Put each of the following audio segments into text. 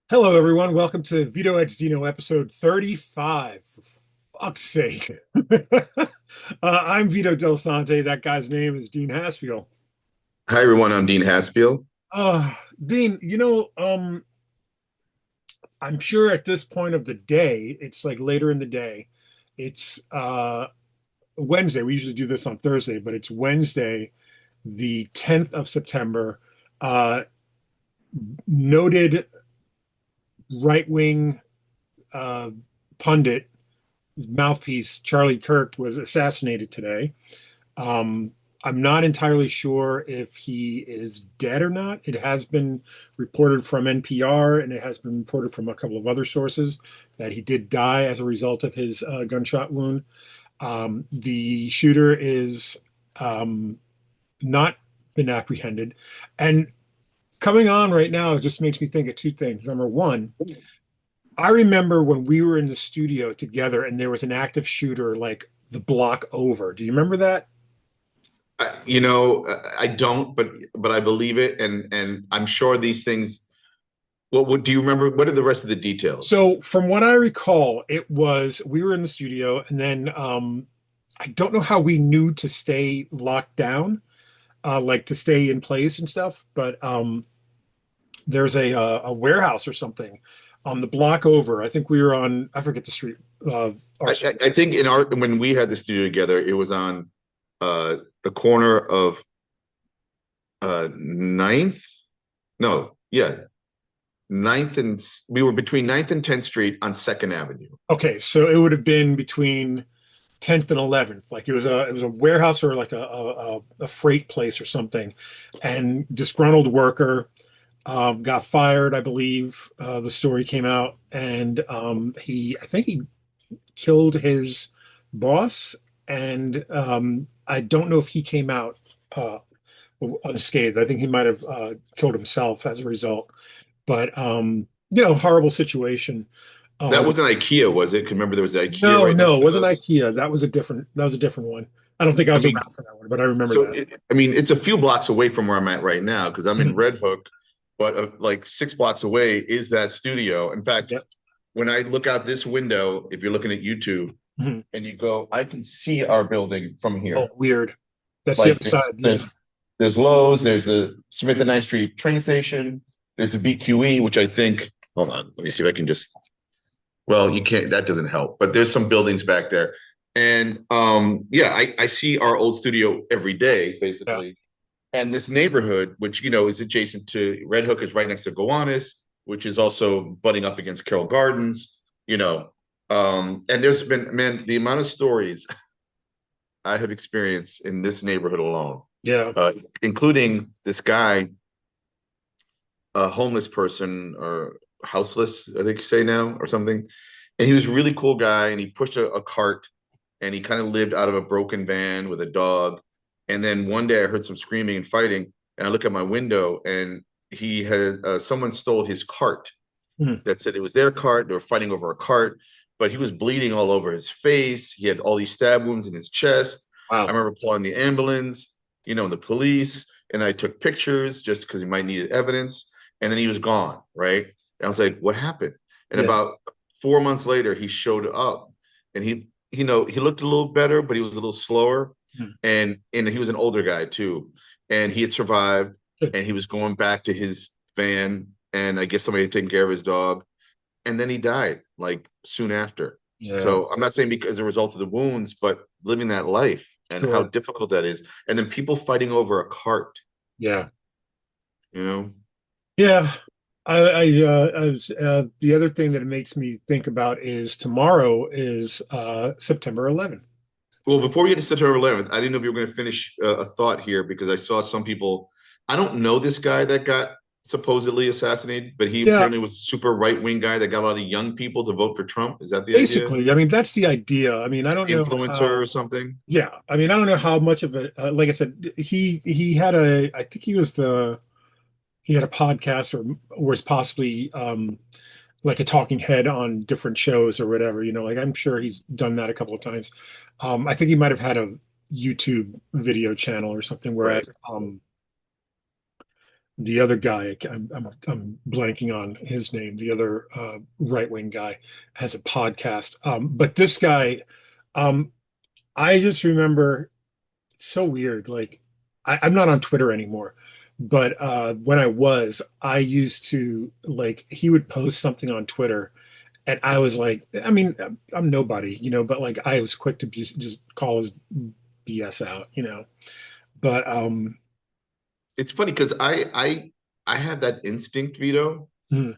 Hello, everyone. Welcome to Vito X Dino episode 35. For fuck's sake. I'm Vito Delsante. That guy's name is Dean Haspiel. Hi everyone, I'm Dean Haspiel. Dean, I'm sure at this point of the day, it's like later in the day. It's Wednesday. We usually do this on Thursday, but it's Wednesday, the 10th of September. Uh, Noted right-wing uh, pundit mouthpiece Charlie Kirk was assassinated today. Um, I'm not entirely sure if he is dead or not. It has been reported from NPR and it has been reported from a couple of other sources that he did die as a result of his gunshot wound. The shooter is not been apprehended. And coming on right now, it just makes me think of two things. Number one, I remember when we were in the studio together and there was an active shooter like the block over. Do you remember that? I don't, but I believe it, and I'm sure these things. What would do you remember? What are the rest of the details? So from what I recall, it was we were in the studio and then I don't know how we knew to stay locked down, like to stay in place and stuff, but there's a warehouse or something on the block over. I think we were on, I forget the street, our I think in our when we had the studio together, it was on the corner of Ninth. No, yeah, Ninth and we were between Ninth and 10th Street on Second Avenue. Okay, so it would have been between 10th and 11th. Like it was a warehouse or like a freight place or something. And disgruntled worker got fired, I believe. The story came out, and I think he killed his boss, and I don't know if he came out unscathed. I think he might have killed himself as a result. But horrible situation. That Um, wasn't IKEA, was it? 'Cause remember there was IKEA no, right no, next it to wasn't us. IKEA. That was a different one. I don't think I I was mean, around for that one, but I remember that. it's a few blocks away from where I'm at right now because I'm in Mhm. Red Hook, but like 6 blocks away is that studio. In fact, Yep. when I look out this window, if you're looking at YouTube Mhm. and you go, I can see our building from Oh, here. weird. That's the Like other side. Yeah. there's Lowe's, there's the Smith and Ninth Street train station, there's the BQE, which I think. Hold on, let me see if I can just. Well, you can't. That doesn't help. But there's some buildings back there, and yeah, I see our old studio every day, Yeah. basically. And this neighborhood, which is adjacent to Red Hook, is right next to Gowanus, which is also butting up against Carroll Gardens. And there's been, man, the amount of stories I have experienced in this neighborhood alone, Yeah. including this guy, a homeless person or houseless, I think you say now, or something. And he was a really cool guy, and he pushed a cart, and he kind of lived out of a broken van with a dog. And then one day I heard some screaming and fighting, and I look at my window, and he had someone stole his cart. Mhm. That said it was their cart. They were fighting over a cart, but he was bleeding all over his face. He had all these stab wounds in his chest. I Wow. remember calling the ambulance, the police, and I took pictures just because he might need evidence. And then he was gone, right? And I was like, what happened? And Yeah. about 4 months later, he showed up, and he looked a little better, but he was a little slower, Mhm. and he was an older guy too, and he had survived, Good. and he was going back to his van, and I guess somebody had taken care of his dog, and then he died like soon after. Yeah. So I'm not saying because as a result of the wounds, but living that life and how Sure. difficult that is, and then people fighting over a cart, Yeah. you know. Yeah. The other thing that it makes me think about is tomorrow is September 11th. Well, before we get to September 11th, I didn't know if you were going to finish a thought here because I saw some people. I don't know this guy that got supposedly assassinated, but he Yeah. apparently was a super right wing guy that got a lot of young people to vote for Trump. Is that the idea? Basically, I mean, that's the idea. I mean, I don't know Influencer how. or something? Yeah, I mean, I don't know how much of it. Like I said, he had a. I think he had a podcast or was possibly like a talking head on different shows or whatever. Like I'm sure he's done that a couple of times. I think he might have had a YouTube video channel or something. Whereas Right. the other guy, I'm blanking on his name. The other right wing guy has a podcast. But this guy, um, I just remember so weird. Like I'm not on Twitter anymore, but when I was, I used to like he would post something on Twitter, and I was like, I mean, I'm nobody, but like I was quick to just call his BS out, But It's funny because I have that instinct, Vito, hmm,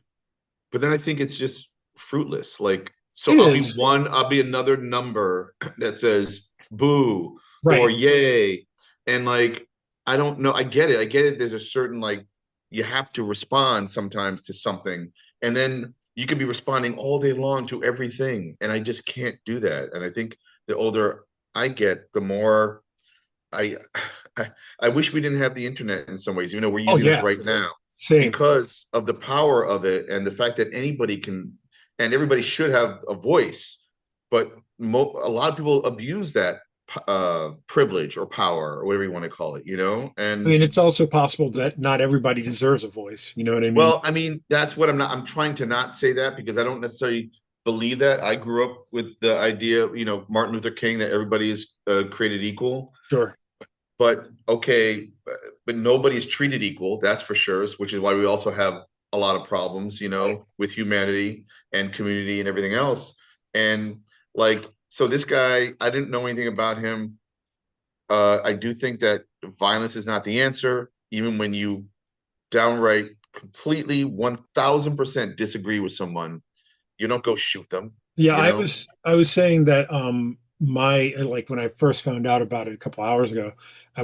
but then I think it's just fruitless. Like, so it I'll be is one, I'll be another number that says boo or right. yay. And like, I don't know. I get it. I get it. There's a certain like you have to respond sometimes to something. And then you could be responding all day long to everything. And I just can't do that. And I think the older I get, the more I I, I wish we didn't have the internet in some ways. You know, we're Oh using this yeah, right now same. because of the power of it and the fact that anybody can and everybody should have a voice. But a lot of people abuse that privilege or power or whatever you want to call it. You know, I and mean, it's also possible that not everybody deserves a voice. You know what I mean? well, I mean, that's what I'm not. I'm trying to not say that because I don't necessarily believe that. I grew up with the idea, you know, Martin Luther King, that everybody is created equal. Sure. But okay, but nobody's treated equal, that's for sure, which is why we also have a lot of problems, you Right. know, with humanity and community and everything else. And like, so this guy, I didn't know anything about him. I do think that violence is not the answer, even when you downright completely 1000% disagree with someone, you don't go shoot them, Yeah, you know? I was saying that my like when I first found out about it a couple hours ago,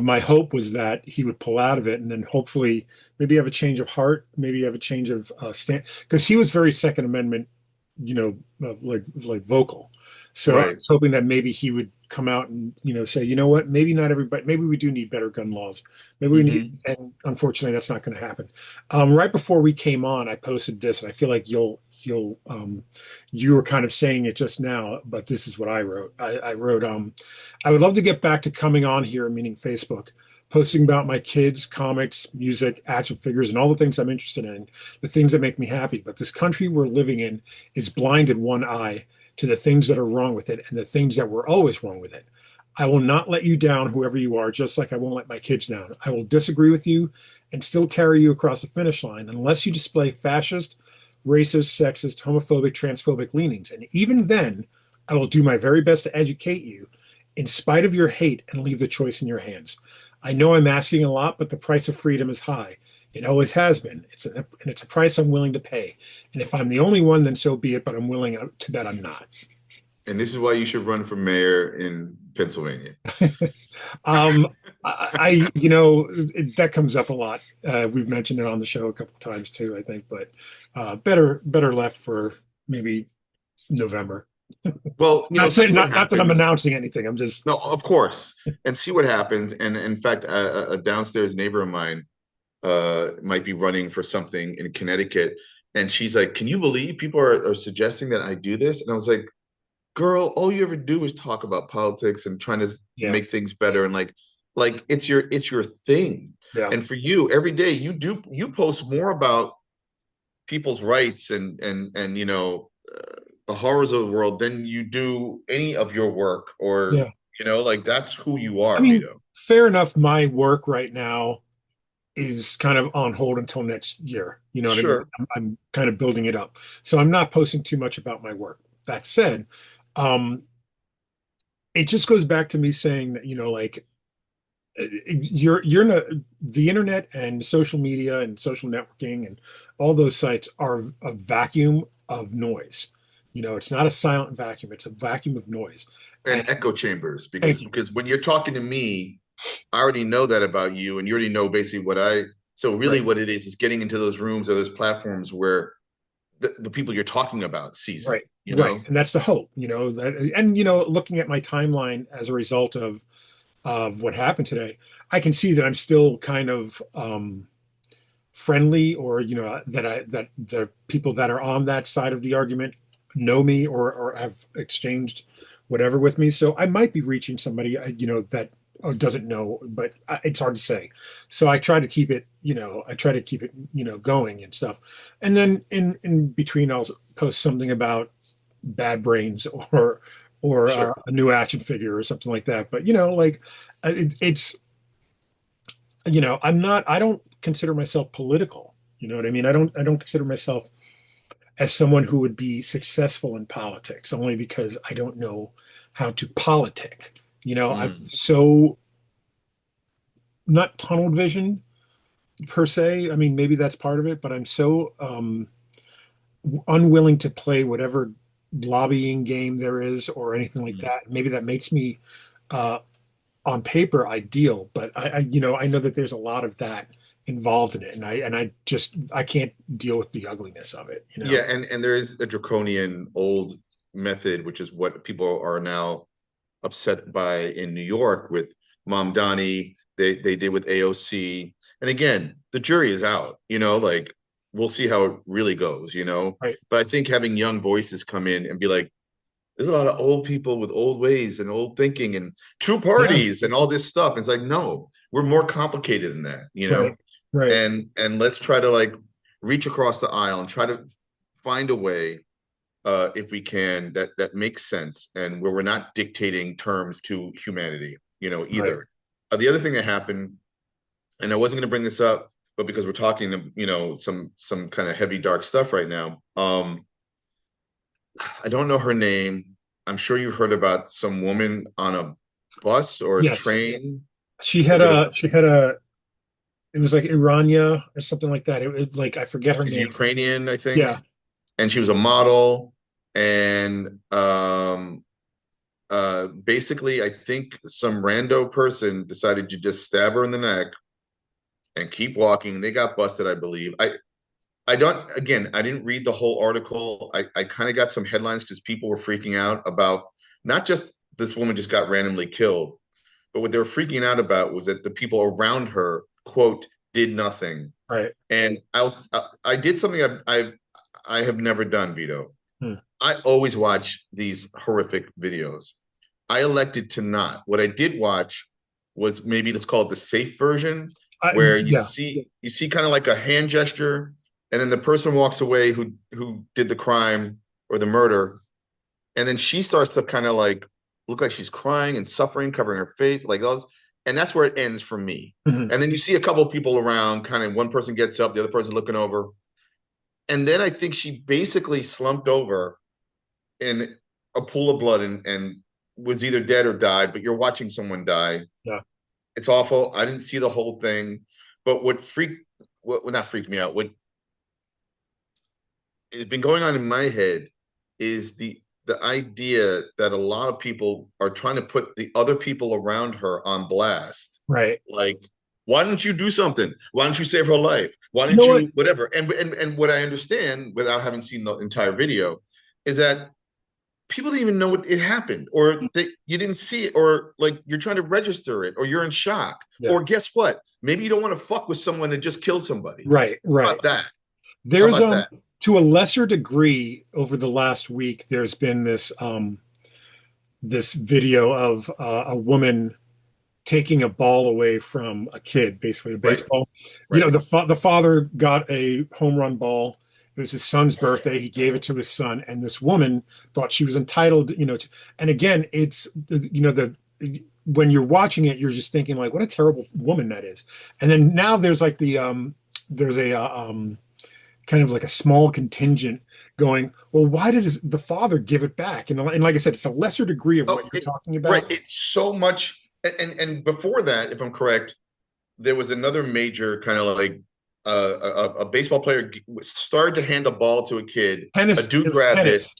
my hope was that he would pull out of it and then hopefully maybe have a change of heart, maybe have a change of stand because he was very Second Amendment, like vocal. So I Right. was hoping that maybe he would come out and say, you know what, maybe not everybody, maybe we do need better gun laws. Maybe we need, Hmm. and unfortunately that's not going to happen. Right before we came on, I posted this, and I feel like you'll you were kind of saying it just now, but this is what I wrote. I wrote, I would love to get back to coming on here, meaning Facebook, posting about my kids, comics, music, action figures, and all the things I'm interested in, the things that make me happy. But this country we're living in is blind in one eye to the things that are wrong with it and the things that were always wrong with it. I will not let you down, whoever you are, just like I won't let my kids down. I will disagree with you and still carry you across the finish line unless you display fascist, racist, sexist, homophobic, transphobic leanings. And even then, I will do my very best to educate you in spite of your hate and leave the choice in your hands. I know I'm asking a lot, but the price of freedom is high. It always has been. And it's a price I'm willing to pay. And if I'm the only one, then so be it. But I'm willing to bet I'm not. And this is why you should run for mayor in Pennsylvania. um, that comes up a lot. We've mentioned it on the show a couple of times too, I think. But better left for maybe November. Well, you know, Not saying, see what not that I'm happens. announcing anything. I'm just No, of course, and see what happens. And in fact, a downstairs neighbor of mine might be running for something in Connecticut, and she's like, "Can you believe people are suggesting that I do this?" And I was like, "Girl, all you ever do is talk about politics and trying to yeah, make things better, and like it's your thing. yeah. And for you, every day you post more about people's rights and you know the horrors of the world than you do any of your work or Yeah. you know like that's who you I are, mean, Vito. fair enough. My work right now is kind of on hold until next year. You know what I mean? Sure. I'm kind of building it up. So I'm not posting too much about my work. That said, um, it just goes back to me saying that, like you're not the internet and social media and social networking and all those sites are a vacuum of noise. It's not a silent vacuum, it's a vacuum of noise. And And echo chambers thank you. because when you're talking to me, I already know that about you and you already know basically what I so really Right. what it is getting into those rooms or those platforms where the people you're talking about sees it, Right. you Right. know. And that's the hope, that and looking at my timeline as a result of what happened today, I can see that I'm still kind of friendly, or that the people that are on that side of the argument know me or have exchanged whatever with me. So I might be reaching somebody that or doesn't know, but it's hard to say. So I try to keep it, going and stuff. And then in between, I'll post something about Bad Brains or Sure. a new action figure or something like that. But like it's I don't consider myself political. You know what I mean? I don't consider myself as someone who would be successful in politics only because I don't know how to politic. I'm Mm, so not tunnel vision per se. I mean, maybe that's part of it, but I'm so unwilling to play whatever lobbying game there is or anything like mm. that. Maybe that makes me uh, on paper ideal, but I know that there's a lot of that involved in it, and I can't deal with the ugliness of it. Yeah, and there is a draconian old method, which is what people are now upset by in New York with Mamdani. They did with AOC. And again, the jury is out, like we'll see how it really goes, Right, But I think having young voices come in and be like, there's a lot of old people with old ways and old thinking and two yeah, parties and all this stuff. It's like, no, we're more complicated than that, right, right, And let's try to like reach across the aisle and try to find a way, if we can, that makes sense and where we're not dictating terms to humanity, right. either. The other thing that happened, and I wasn't going to bring this up, but because we're talking, some kind of heavy dark stuff right now. I don't know her name. I'm sure you've heard about some woman on a bus or a Yes, train she had over the. a she had a it was like Irania or something like that. Like I forget her She's name. Ukrainian, I think, Yeah, and she was a model. And basically, I think some rando person decided to just stab her in the neck and keep walking. They got busted, I believe. I don't, again, I didn't read the whole article. I kind of got some headlines because people were freaking out about not just this woman just got randomly killed, but what they were freaking out about was that the people around her, quote, did nothing. right. And I did something I have never done, Vito. Hmm. I always watch these horrific videos. I elected to not. What I did watch was, maybe let's call it the safe version, where you Yeah, see kind of like a hand gesture, and then the person walks away who did the crime or the murder, and then she starts to kind of like look like she's crying and suffering, covering her face, like those, and that's where it ends for me. mhm, And then you see a couple of people around, kind of one person gets up, the other person looking over, and then I think she basically slumped over in a pool of blood and was either dead or died, but you're watching someone die. yeah, It's awful. I didn't see the whole thing, but what not freaked me out, what has been going on in my head is the idea that a lot of people are trying to put the other people around her on blast. right. Like, why don't you do something? Why don't you save her life? Why You don't know what? you whatever? And what I understand without having seen the entire video is that people didn't even know what it happened, or that you didn't see it, or like you're trying to register it, or you're in shock, Yeah, or guess what? Maybe you don't want to fuck with someone that just killed somebody. right, How right. about that? How There's about that? to a lesser degree over the last week, there's been this video of a woman taking a ball away from a kid, basically a Right, baseball. right. The father got a home run ball. It was his son's birthday. He gave it to his son, and this woman thought she was entitled, and again, it's the when you're watching it, you're just thinking like, what a terrible woman that is. And then now there's like there's a kind of like a small contingent going, well, why did the father give it back? And like I said, it's a lesser degree of what Oh, you're talking right. about. It's so much. And before that, if I'm correct, there was another major kind of like a baseball player started to hand a ball to a kid. A Tennis, dude it was grabbed it, tennis.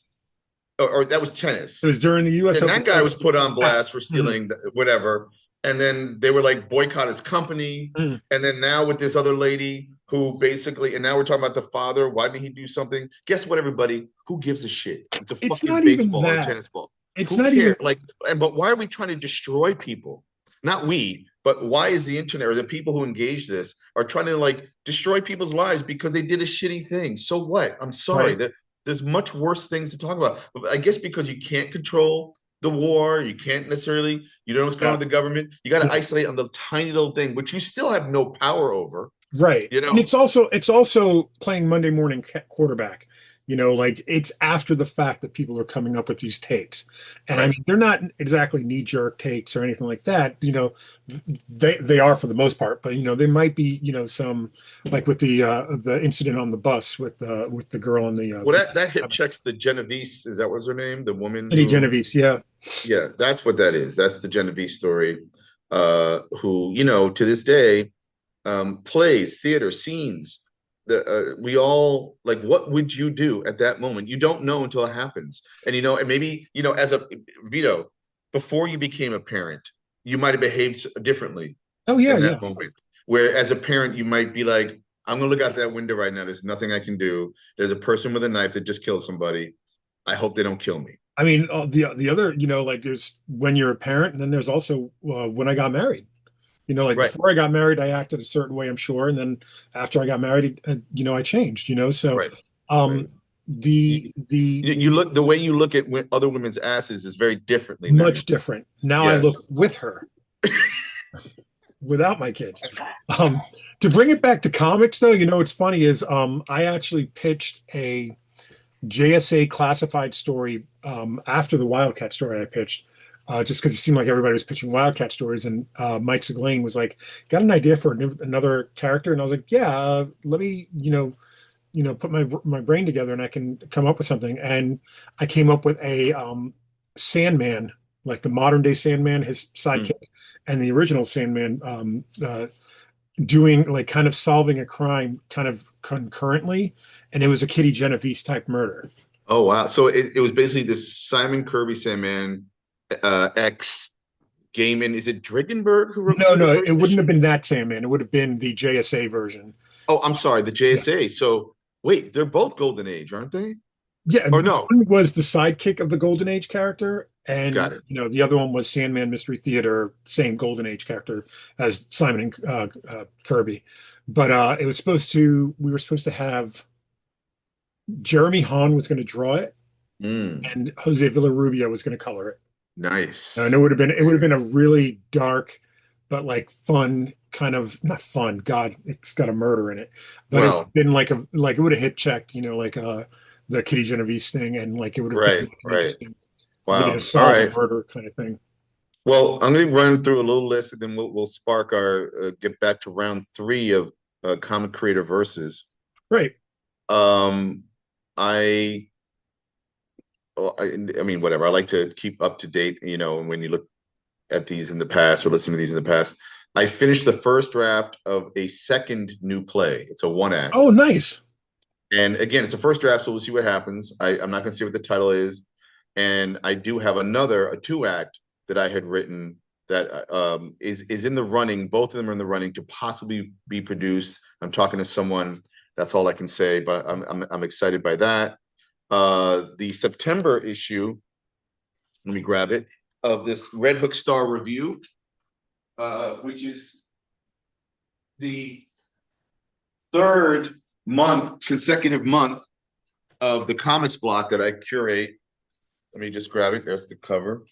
or that was It tennis. was during the U.S. Then Open that guy was Championship. put on Ah, blast for mhm, stealing whatever. And then they were like boycott his company. mhm. And then now with this other lady who basically, and now we're talking about the father. Why didn't he do something? Guess what, everybody? Who gives a shit? It's a It's fucking not even baseball or a that. tennis ball. It's Who not cares? even. Like, but why are we trying to destroy people? Not we, but why is the internet or the people who engage this are trying to like destroy people's lives because they did a shitty thing? So what? I'm sorry Right. that there's much worse things to talk about. But I guess because you can't control the war. You can't necessarily, you don't know what's going on Yeah. with the government. You got to Yeah. isolate on the tiny little thing, which you still have no power over, Right. you And know? it's also playing Monday morning quarterback. Like it's after the fact that people are coming up with these takes. And I Right. mean, they're not exactly knee-jerk takes or anything like that. They are for the most part, but they might be, some like with the incident on the bus with the girl in Well, that hip checks the Genovese. Is that what's her name? The woman Kitty who, Genovese, yeah. yeah, that's what that is. That's the Genovese story. Who, to this day, plays, theater, scenes. We all like, what would you do at that moment? You don't know until it happens. And maybe, as a Vito, before you became a parent, you might have behaved differently Oh yeah, in yeah. that moment. Where as a parent, you might be like, I'm gonna look out that window right now. There's nothing I can do. There's a person with a knife that just killed somebody. I hope they don't kill me. I mean, the other, like there's when you're a parent, and then there's also when I got married. Like Right, before I got married, I acted a certain way, I'm sure, and then after I got married, I changed. So, right, right. um, You, the you look the way you look at other women's asses is very differently now. much different. Now I Yes. look with her, without my kids. Um, to bring it back to comics, though, what's funny is I actually pitched a JSA classified story after the Wildcat story I pitched, just because it seemed like everybody was pitching Wildcat stories. And Mike Seglain was like, "Got an idea for another character?" And I was like, "Yeah, let me, put my brain together and I can come up with something." And I came up with a Sandman, like the modern day Sandman, his Mm. sidekick, and the original Sandman, doing like kind of solving a crime kind of concurrently, and it was a Kitty Genovese type murder. Oh wow! So it was basically this Simon Kirby Sandman X Gaiman. Is it Dringenberg who No, reviewed the no, it first wouldn't have issue? been that Sandman. It would have been the JSA version. Oh, I'm sorry, the Yeah. JSA. So wait, they're both Golden Age, aren't they? Yeah, Or no? one was the sidekick of the Golden Age character, Got and it. the other one was Sandman Mystery Theater, same Golden Age character as Simon and Kirby. But we were supposed to have Jeremy Hahn was going to draw it, Mm, and Jose Villarrubia was going to color it. And nice. it would have been a really dark, but like fun kind of not fun. God, it's got a murder in it, but it would Well, have been like it would have hit checked, like the Kitty Genovese thing, and like it would have been right, like an right. interesting way to Wow. All solve a right. murder kind of thing. Well, I'm going to run through a little list, and then we'll spark our get back to round three of comic creator versus. Right. Um, I, well, I mean, whatever. I like to keep up to date. When you look at these in the past or listen to these in the past, I finished the first draft of a second new play. It's a one act, Oh, nice. and again, it's a first draft, so we'll see what happens. I'm not going to say what the title is, and I do have a two act that I had written that is in the running. Both of them are in the running to possibly be produced. I'm talking to someone. That's all I can say, but I'm excited by that. The September issue, let me grab it, of this Red Hook Star Review, which is the third consecutive month of the comics block that I curate. Let me just grab it. There's the cover.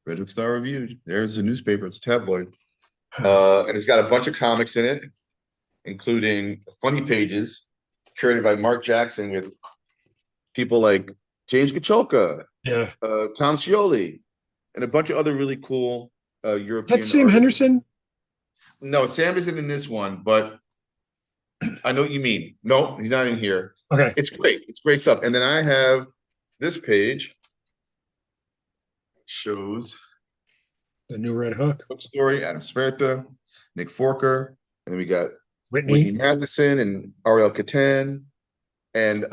Red Hook Star Review. There's the newspaper. It's a tabloid. And it's got a bunch of comics in it, including funny pages curated by Mark Jackson with people like James Kacholka, Yeah. Tom Scioli, and a bunch of other really cool That's European Sam artists. Henderson. No, Sam isn't in this one, but I know what you mean. No, he's not in here. Okay. It's great. It's great stuff. And then I have this page shows The new Red Hook. book story, Adam Sperta, Nick Forker, and then we got Whitney Whitney. Matheson and Ariel Catan. And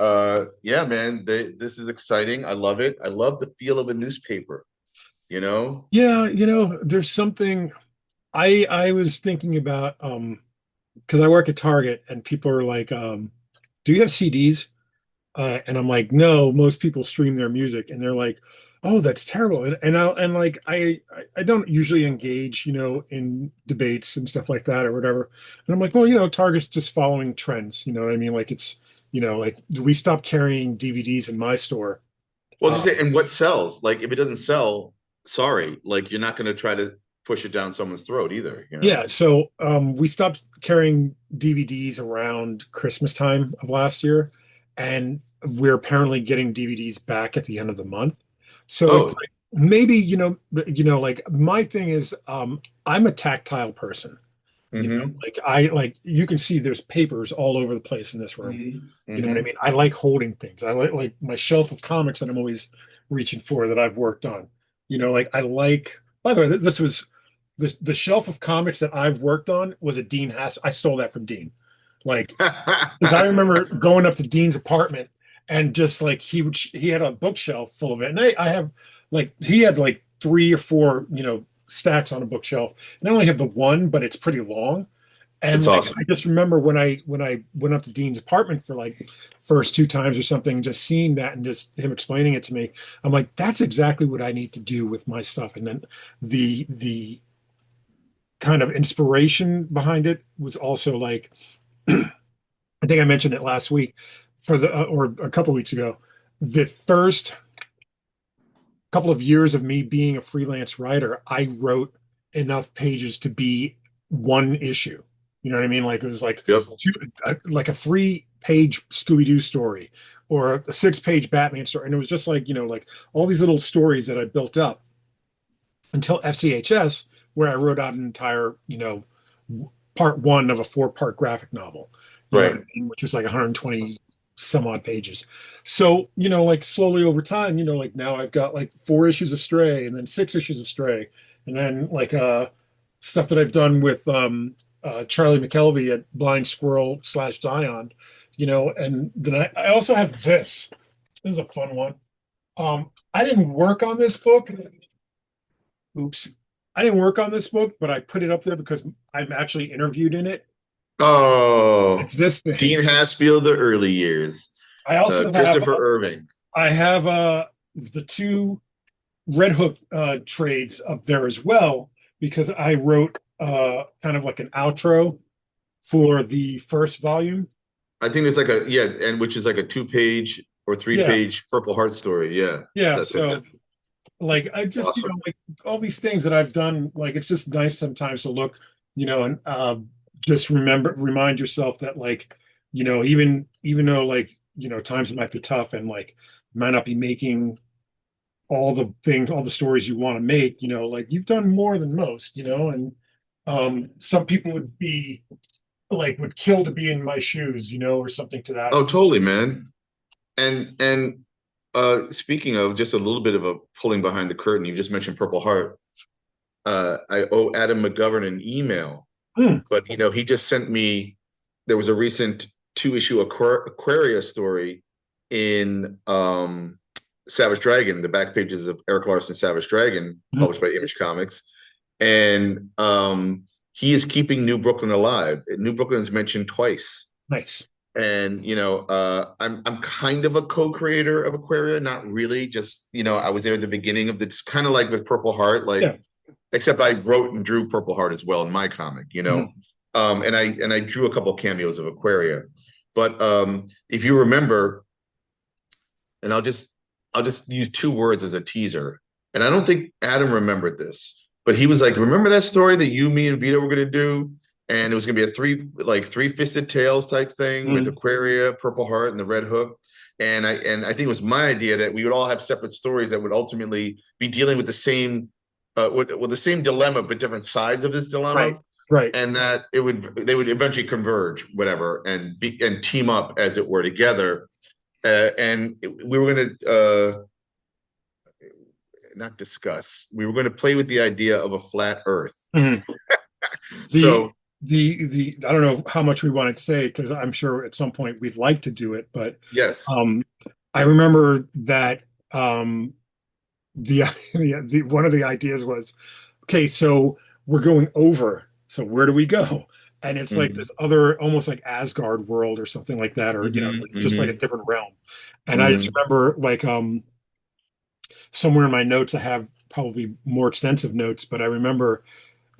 yeah, man, this is exciting. I love it. I love the feel of a newspaper, you know? Yeah, there's something I was thinking about because I work at Target and people are like, do you have CDs? And I'm like, no, most people stream their music, and they're like, oh, that's terrible. And I don't usually engage, in debates and stuff like that or whatever. And I'm like, well, Target's just following trends. You know what I mean? Like it's, like we stopped carrying DVDs in my store. Well, Uh, just say, and what sells? Like, if it doesn't sell, sorry, like you're not going to try to push it down someone's throat either, you know? Yeah, so we stopped carrying DVDs around Christmas time of last year, and we're apparently getting DVDs back at the end of the month. So it's Oh, like maybe, like my thing is I'm a tactile person. mm-hmm. Like I like you can see there's papers all over the place in this room. Mm-hmm. You know what I Mm-hmm. mean? I like holding things. I like my shelf of comics that I'm always reaching for that I've worked on. Like I like, by the way, this was the shelf of comics that I've worked on was a Dean Hass. I stole that from Dean. Like, because I remember going up to Dean's apartment and just like he had a bookshelf full of it. And I have like he had like three or four, stacks on a bookshelf. And I only have the one, but it's pretty long. And It's like I awesome. just remember when I went up to Dean's apartment for like first two times or something, just seeing that and just him explaining it to me, I'm like, that's exactly what I need to do with my stuff. And then the kind of inspiration behind it was also like I think I mentioned it last week for the or a couple weeks ago. The first couple of years of me being a freelance writer, I wrote enough pages to be one issue. You know what I mean? Like it was like Yep. like a 3-page Scooby-Doo story or a 6-page Batman story. And it was just like, like all these little stories that I built up until FCHS, where I wrote out an entire, part one of a 4-part graphic novel, Right. which was like 120 some odd pages. So, like slowly over time, like now I've got like 4 issues of Stray and then 6 issues of Stray. And then like stuff that I've done with Charlie McKelvey at Blind Squirrel / Zion, and then I also have this. This is a fun one. I didn't work on this book. Oops. I didn't work on this book, but I put it up there because I'm actually interviewed in it. Oh, It's this thing. Dean Haspiel, the early years. I also have Christopher Irving. I have the two Red Hook trades up there as well because I wrote kind of like an outro for the first volume. I think there's like a yeah, and which is like a 2-page or three Yeah, page Purple Heart story. Yeah, yeah. that's it. So like I just Awesome. like all these things that I've done, like it's just nice sometimes to look, and just remind yourself that like, even though like, times might be tough and like you might not be making all the stories you want to make, like you've done more than most, and some people would be like would kill to be in my shoes, or something to that Oh, effect. totally, man. And speaking of just a little bit of a pulling behind the curtain, you just mentioned Purple Heart. I owe Adam McGovern an email, Hmm, but he just sent me. There was a recent 2-issue Aquaria story in Savage Dragon, the back pages of Eric Larson's Savage Dragon, hmm, published by Image Comics, and he is keeping New Brooklyn alive. New Brooklyn is mentioned twice. nice. And I'm kind of a co-creator of Aquaria, not really. Just I was there at the beginning of this, kind of like with Purple Heart, like Yeah. except I wrote and drew Purple Heart as well in my comic. Mhm. And I drew a couple cameos of Aquaria. But if you remember, and I'll just use 2 words as a teaser. And I don't think Adam remembered this, but he was like, "Remember that story that you, me, and Vito were going to do?" And it was going to be a three-fisted tails type thing with Mhm. Aquaria, Purple Heart, and the Red Hook. And I think it was my idea that we would all have separate stories that would ultimately be dealing with the same with the same dilemma, but different sides of this Right. dilemma, Right. and that they would eventually converge, whatever, and team up as it were together. And we were going to not discuss. We were going to play with the idea of a flat Earth. Mhm. The So the I don't know how much we want to say because I'm sure at some point we'd like to do it, but yes, um, I remember that the, the one of the ideas was okay, so we're going over, so where do we go? And it's like mm-hmm, this other almost like Asgard world or something like that, or mm-hmm, like just like a mm-hmm, different realm. And I just mm-hmm. remember like somewhere in my notes I have probably more extensive notes, but I remember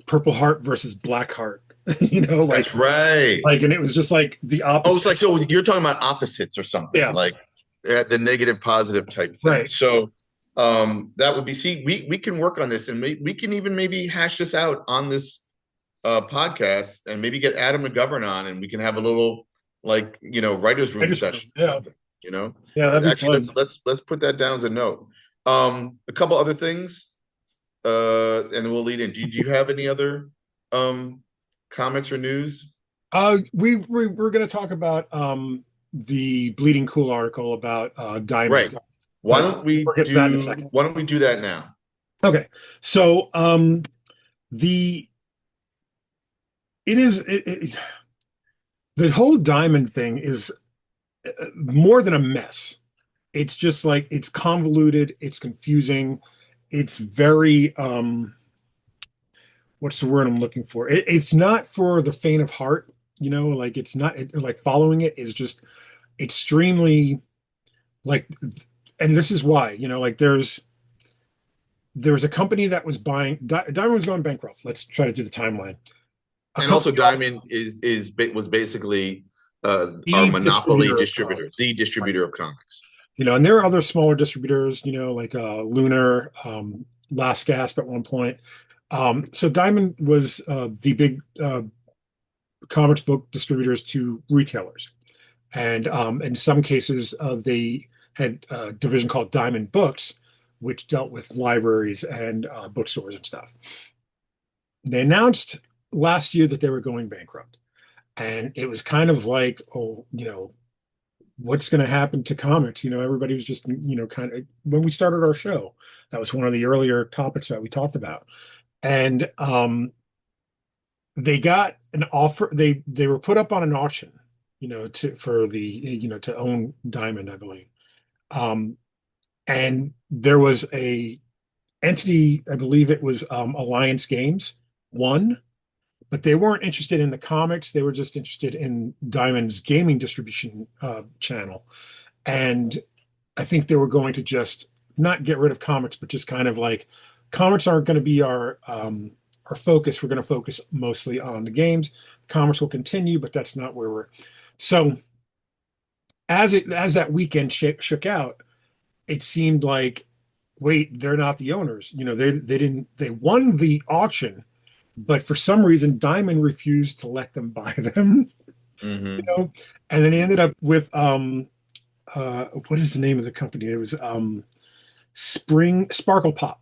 Purple Heart versus Black Heart. That's right. and it was just like the Oh, it's opposite. like so you're talking about opposites or something Yeah, like the negative positive type thing. right. So That would be, see, we can work on this, and we can even maybe hash this out on this podcast, and maybe get Adam McGovern on, and we can have a little, like, writers I room just, session or yeah, something. You know, yeah, that'd be actually, fun. let's put that down as a note. A couple other things, and then we'll lead in. Do you have any other um comics or news? We're going to talk about the Bleeding Cool article about Diamond, Right. but we'll get to that in a second. Why don't we do that now? Okay, so the it is the whole Diamond thing is more than a mess. It's just like it's convoluted, it's confusing, it's very what's the word I'm looking for? It's not for the faint of heart, like it's not like following it is just extremely like, and this is why, like there's a company that was buying Diamond was going bankrupt. Let's try to do the timeline. A And also, company Diamond was basically our the monopoly distributor of distributor, comics, the right? distributor of comics. And there are other smaller distributors, like Lunar, Last Gasp at one point. So Diamond was the big comics book distributors to retailers, and in some cases, they had a division called Diamond Books, which dealt with libraries and bookstores and stuff. They announced last year that they were going bankrupt, and it was kind of like, oh, what's going to happen to comics? Everybody was just, kind of when we started our show, that was one of the earlier topics that we talked about. And they got an offer. They were put up on an auction, to own Diamond, I believe. Um, and there was a entity, I believe it was Alliance Games, won, but they weren't interested in the comics. They were just interested in Diamond's gaming distribution channel. And I think they were going to just not get rid of comics, but just kind of like comics aren't going to be our focus. We're going to focus mostly on the games. Comics will continue, but that's not where we're. So as that weekend shook out, it seemed like, wait, they're not the owners. They won the auction, but for some reason Diamond refused to let them buy them. you Hmm. know, and then he ended up with what is the name of the company? It was Spring Sparkle Pop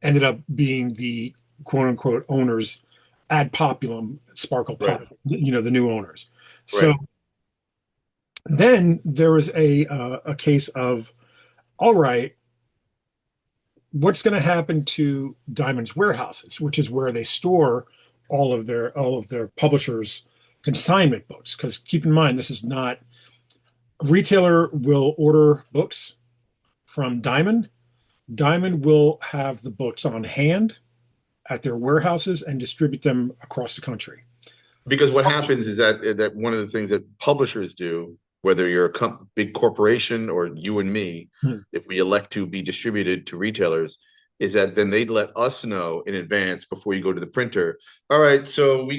ended up being the quote unquote owners ad populum Sparkle Right. Pop, the new owners. So Right. then there was a case of, all right, what's going to happen to Diamond's warehouses, which is where they store all of their publishers' consignment books? Because keep in mind, this is not a retailer will order books from Diamond. Diamond will have the books on hand at their warehouses and distribute them across the country. Because what happens is that one of the things that publishers do, whether you're a big corporation or you and me, Hmm. if we elect to be distributed to retailers, is that then they'd let us know in advance before you go to the printer. All right, so we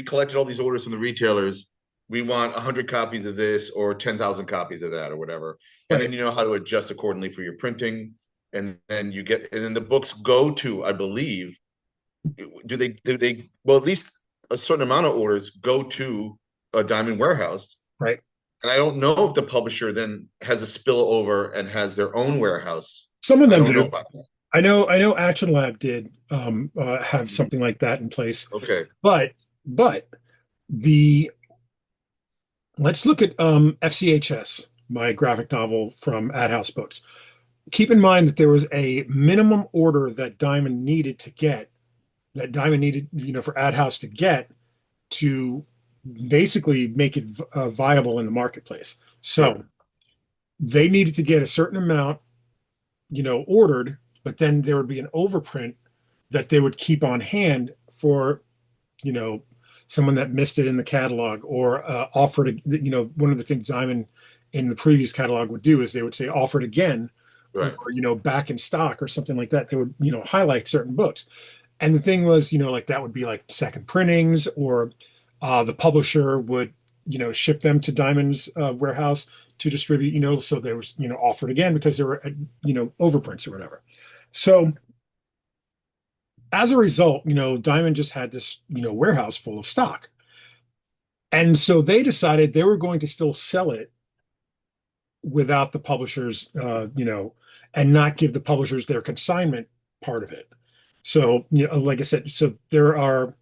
collected all these orders from the retailers. We want 100 copies of this or 10,000 copies of that or whatever, and then Right. you know how to adjust accordingly for your printing, and then the books go to, I believe, do they well, at least a certain amount of orders go to a Diamond warehouse, Right. and I don't know if the publisher then has a spillover and has their own warehouse. Some of I them don't know do. about that. I know Action Lab did have Mhm. something like that in place, Okay. but the let's look at FCHS, my graphic novel from Ad House Books. Keep in mind that there was a minimum order that Diamond needed, for Ad House to get to basically make it viable in the marketplace. Right. So they needed to get a certain amount, ordered, but then there would be an overprint that they would keep on hand for, you know, someone that missed it in the catalog or offered, one of the things Diamond in the previous catalog would do is they would say offered again or, Right. back in stock or something like that. They would, highlight certain books. And the thing was, like that would be like second printings or the publisher would, ship them to Diamond's warehouse to distribute, so they was, offered again because they were, overprints or whatever. So as a result, Diamond just had this, warehouse full of stock. And so they decided they were going to still sell it without the publishers, and not give the publishers their consignment part of it. So, like I said, so there are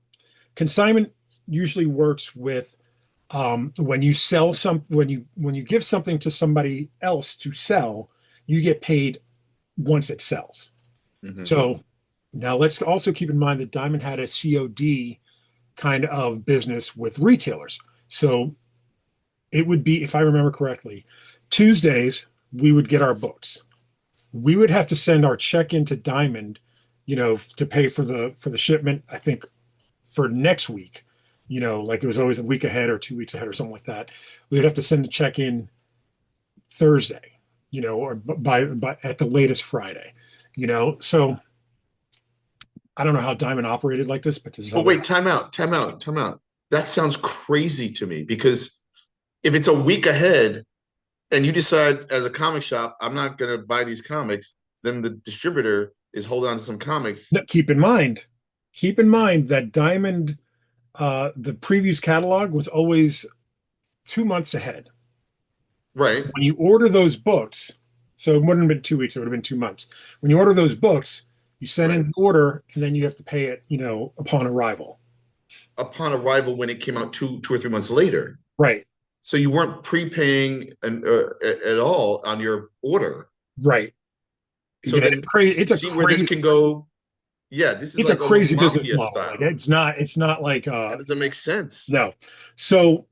consignment usually works with when you sell when you give something to somebody else to sell, you get paid once it sells. Hmm. So now let's also keep in mind that Diamond had a COD kind of business with retailers. So it would be, if I remember correctly, Tuesdays we would get our books. We would have to send our check into Diamond, to pay for the shipment. I think for next week, like it was always a week ahead or 2 weeks ahead or something like that. We would have to send the check in Thursday, or by at the latest Friday, So I don't know how Diamond operated like this, but this is how But they. wait, time out, time out, time out. That sounds crazy to me because if it's a week ahead and you decide as a comic shop, I'm not going to buy these comics, then the distributor is holding on to some comics. No, keep in mind that Diamond, the previews catalog was always 2 months ahead. Right, When you order those books, so it wouldn't have been 2 weeks, it would have been 2 months. When you order those books, you send in right. the order and then you have to pay it, upon arrival. Upon arrival when it came out 2 or 3 months later. Right, So you weren't prepaying at all on your order. right. So Yeah, then it's a see where this crazy, can go. Yeah, this is it's a like almost crazy business mafia model. Like style. it's not like That doesn't make sense. no. So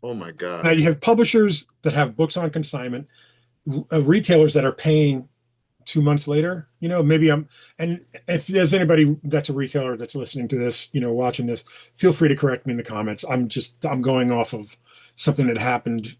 Oh my now God. you have publishers that have books on consignment, retailers that are paying 2 months later. Maybe and if there's anybody that's a retailer that's listening to this, watching this, feel free to correct me in the comments. I'm going off of something that happened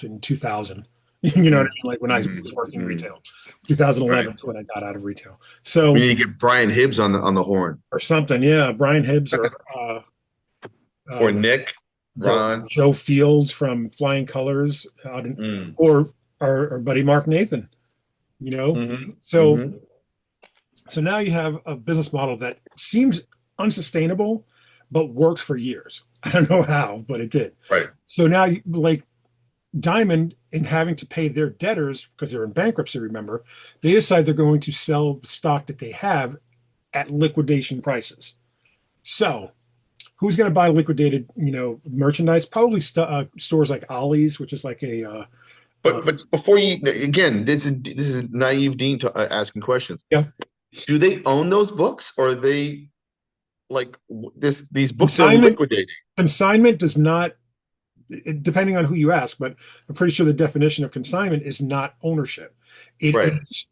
in 2000. You know what I Mm, mean? Like when I mm, was working mm. retail, Right. 2011 is when I got out of retail. We So, need to get Brian Hibbs on the horn. or something, yeah, Brian Hibbs or Or uh, Nick, Ron. Joe Fields from Flying Colors, Mm. or our buddy Mark Nathan. You know, Hmm. so Hmm. so now you have a business model that seems unsustainable, but worked for years. I don't know how, but it did. Right. So now, like Diamond, in having to pay their debtors because they're in bankruptcy, remember, they decide they're going to sell the stock that they have at liquidation prices. So who's going to buy liquidated, merchandise? Probably stores like Ollie's, which is like a But before you again, this is naive Dean to, asking questions. yeah, Do they own those books, or are they like this? These books are consignment. liquidating. Consignment does not, depending on who you ask, but I'm pretty sure the definition of consignment is not ownership. It Right. is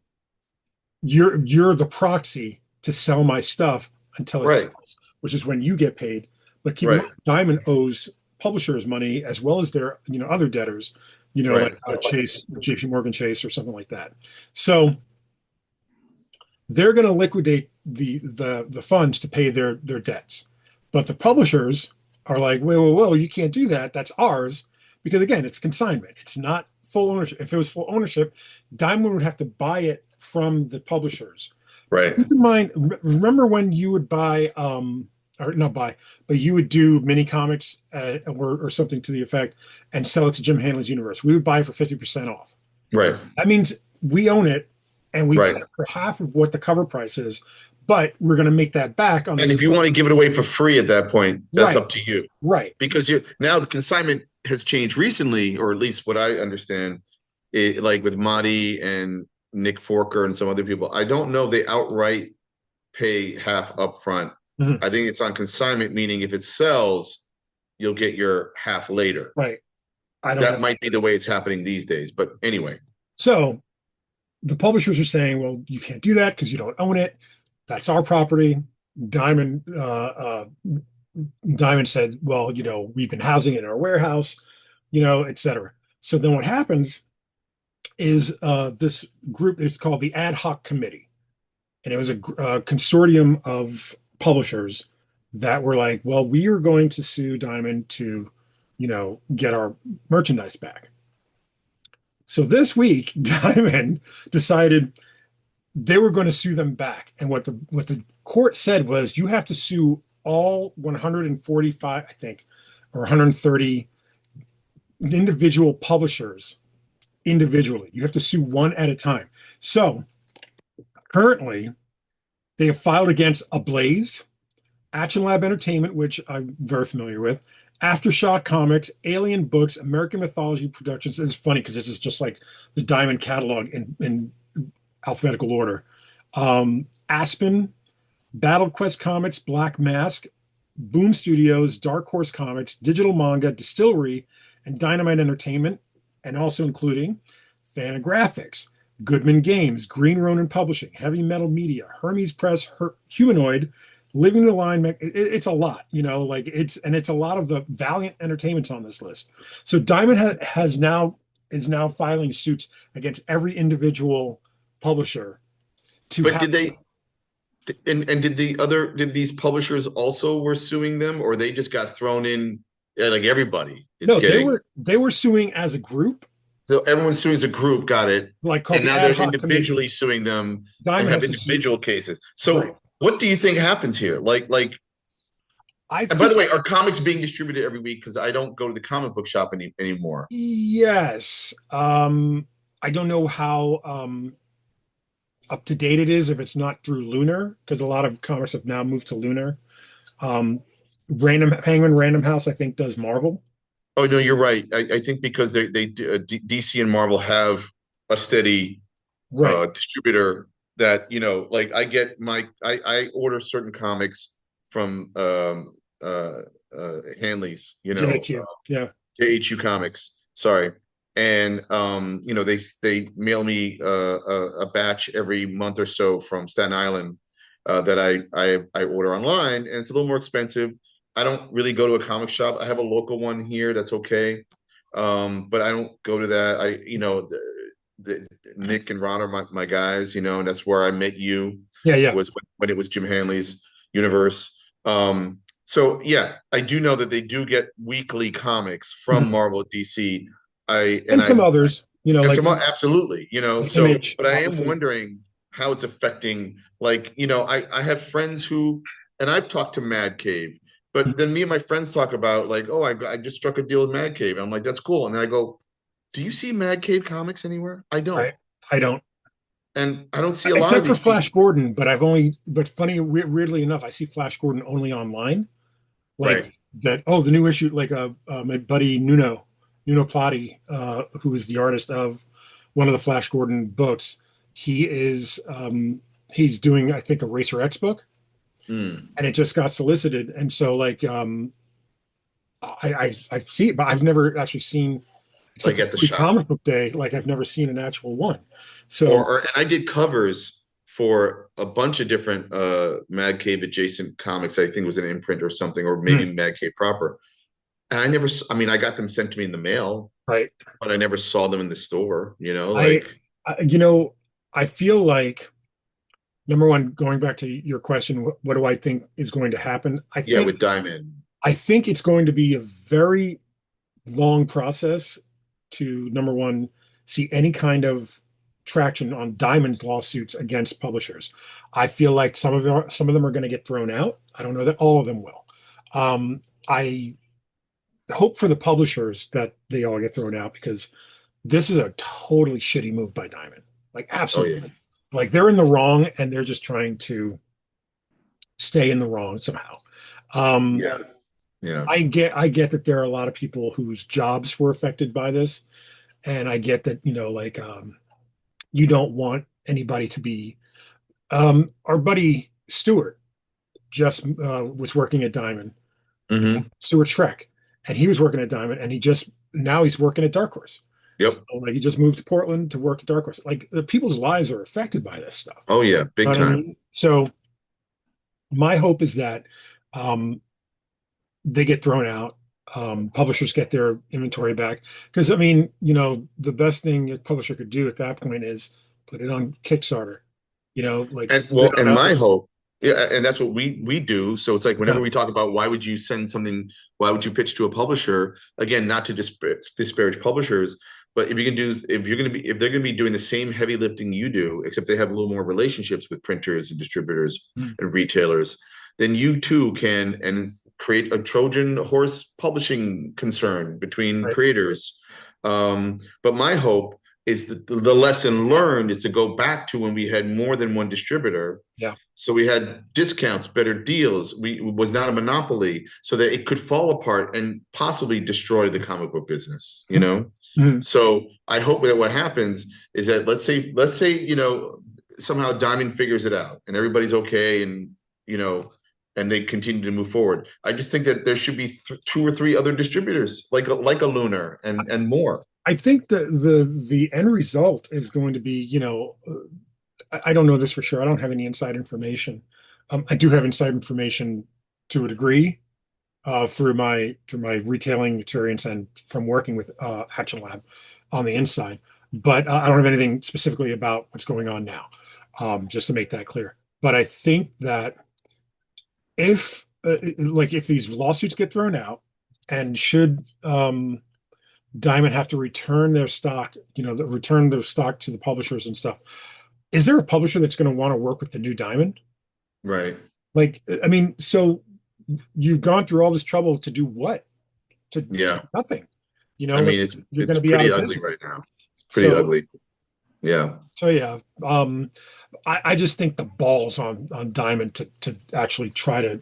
you're the proxy to sell my stuff until it Right. sells, which is when you get paid. But keep in Right. mind, Diamond owes publishers money as well as their other debtors, Right. like Chase, J.P. Morgan Chase, or something like that. So they're going to liquidate the funds to pay their debts, but the publishers are like, whoa, you can't do that. That's ours, because again, it's consignment. It's not full ownership. If it was full ownership, Diamond would have to buy it from the publishers. Right. Keep in mind, remember when you would buy, or not buy, but you would do mini comics or something to the effect and sell it to Jim Hanley's Universe. We would buy it for 50% off. Right. That means we own it and we pay Right. for half of what the cover price is, but we're going to make that back on And this. if you want to give it away for free at that point, that's Right, up to you. right. Because you now the consignment has changed recently, or at least what I understand, like with Marty and Nick Forker and some other people. I don't know if they outright pay half upfront. Mhm. I think it's on consignment, meaning if it sells, you'll get your half later. Right. I don't That know. might be the way it's happening these days. But anyway, So the publishers are saying, well, you can't do that because you don't own it. That's our property. Diamond Diamond said, well, we've been housing it in our warehouse, et cetera. So then what happens is this group is called the Ad Hoc Committee. And it was a consortium of publishers that were like, well, we are going to sue Diamond to, get our merchandise back. So this week, Diamond decided they were going to sue them back. And what the court said was you have to sue all 145, I think, or 130 individual publishers individually. You have to sue one at a time. So currently, they have filed against Ablaze, Action Lab Entertainment, which I'm very familiar with, Aftershock Comics, Alien Books, American Mythology Productions. This is funny because this is just like the Diamond catalog in alphabetical order. Aspen, Battle Quest Comics, Black Mask, Boom Studios, Dark Horse Comics, Digital Manga, Distillery, and Dynamite Entertainment, and also including Fantagraphics, Goodman Games, Green Ronin Publishing, Heavy Metal Media, Hermes Press, Humanoid, Living the Line. It's a lot, it's a lot of the Valiant Entertainments on this list. So Diamond is now filing suits against every individual publisher to But have. did they and did these publishers also were suing them, or they just got thrown in like everybody is No, they getting? were suing as a group, So everyone's suing as a group, got it. like called And the now Ad they're Hoc Committee. individually suing them and Diamond have has to sue. individual cases. Right. So what do you think happens here? I And by think the way, are comics being distributed every week? Because I don't go to the comic book shop anymore. yes. I don't know how up to date it is if it's not through Lunar, because a lot of comics have now moved to Lunar. Um, Random House, I think, does Marvel. Oh no, you're right. I think because DC and Marvel have a steady Right. distributor that like I order certain comics from Hanley's, JQ. Yeah. JHU Comics. Sorry, and they mail me a batch every month or so from Staten Island that I order online, and it's a little more expensive. I don't really go to a comic shop. I have a local one here that's okay, but I don't go to that. The Nick and Ron are my guys, and that's where I met you Yeah. Yeah. was when it was Jim Hanley's universe. So yeah, I do know that they do get weekly comics from Mhm. Marvel DC. I And and some I others, and like some absolutely, so Image, but I am obviously. wondering how it's affecting I have friends who and I've talked to Mad Cave, but then me and my friends talk about like, oh, I just struck a deal with Mad Cave. I'm like, that's cool. And then I go, do you see Mad Cave comics anywhere? I don't. I I don't, And I don't see a lot of except for these people. Flash Gordon. But funny, weirdly enough, I see Flash Gordon only online. Like Right. that. Oh, the new issue. Like my buddy Nuno Plati, who is the artist of one of the Flash Gordon books. He is he's doing, I think, a Racer X book, Mm. and it just got solicited. And so I see it, but I've never actually seen, except Like for at the free shop. comic book day. Like I've never seen an actual one. Or, So or and I did covers for a bunch of different Mad Cave adjacent comics. I think it was an imprint or something, or maybe hmm, Mad Cave proper. And I never, I mean, I got them sent to me in the mail, right, but I never saw them in the store, I, like, I feel like number one, going back to your question, what do I think is going to happen? yeah, with Diamond. I think it's going to be a very long process to number one see any kind of traction on Diamond's lawsuits against publishers. I feel like some of them are going to get thrown out. I don't know that all of them will. I hope for the publishers that they all get thrown out because this is a totally shitty move by Diamond. Like Oh yeah, absolutely. Like they're in the wrong and they're just trying to stay in the wrong somehow. Um, yeah, yeah. I get that there are a lot of people whose jobs were affected by this, and I get that you don't want anybody to be. Our buddy Stewart just was working at Diamond, Hmm. Stewart Schreck, and he was working at Diamond, and now he's working at Dark Horse. So Yep. like he just moved to Portland to work at Dark Horse. Like the people's lives are affected by this stuff. Oh yeah, You big know what I time. mean? So my hope is that um, they get thrown out. Publishers get their inventory back because I mean, the best thing a publisher could do at that point is put it on Kickstarter. Like And put well, it on and my Apple. hope. Yeah, and that's what we do. So it's like whenever Yeah, we talk about why would you send something, why would you pitch to a publisher? Again, not to disparage publishers, but if they're gonna be doing the same heavy lifting you do, except they have a little more relationships with printers and distributors mm, and retailers, then you too can and create a Trojan horse publishing concern between right. creators. But my hope is that the lesson learned is to go back to when we had more than one distributor, Yeah. so we had discounts, better deals. It was not a monopoly, so that it could fall apart and possibly destroy the comic book business. You know, Mm-hmm. so I hope that what happens is that let's say somehow Diamond figures it out and everybody's okay, and you know, and they continue to move forward. I just think that there should be two or three other distributors like a Lunar and more. I think the end result is going to be, I don't know this for sure. I don't have any inside information. I do have inside information to a degree through my retailing experience and from working with Action Lab on the inside. But I don't have anything specifically about what's going on now, just to make that clear. But I think that if these lawsuits get thrown out, and should Diamond have to return their stock, return their stock to the publishers and stuff, is there a publisher that's going to want to work with the new Diamond? Right. Like, I mean, so you've gone through all this trouble to do what? To Yeah. nothing. I Like mean, you're going it's to be out pretty of ugly business. right now. It's pretty So, ugly. Yeah. so yeah, I just think the balls on Diamond to actually try to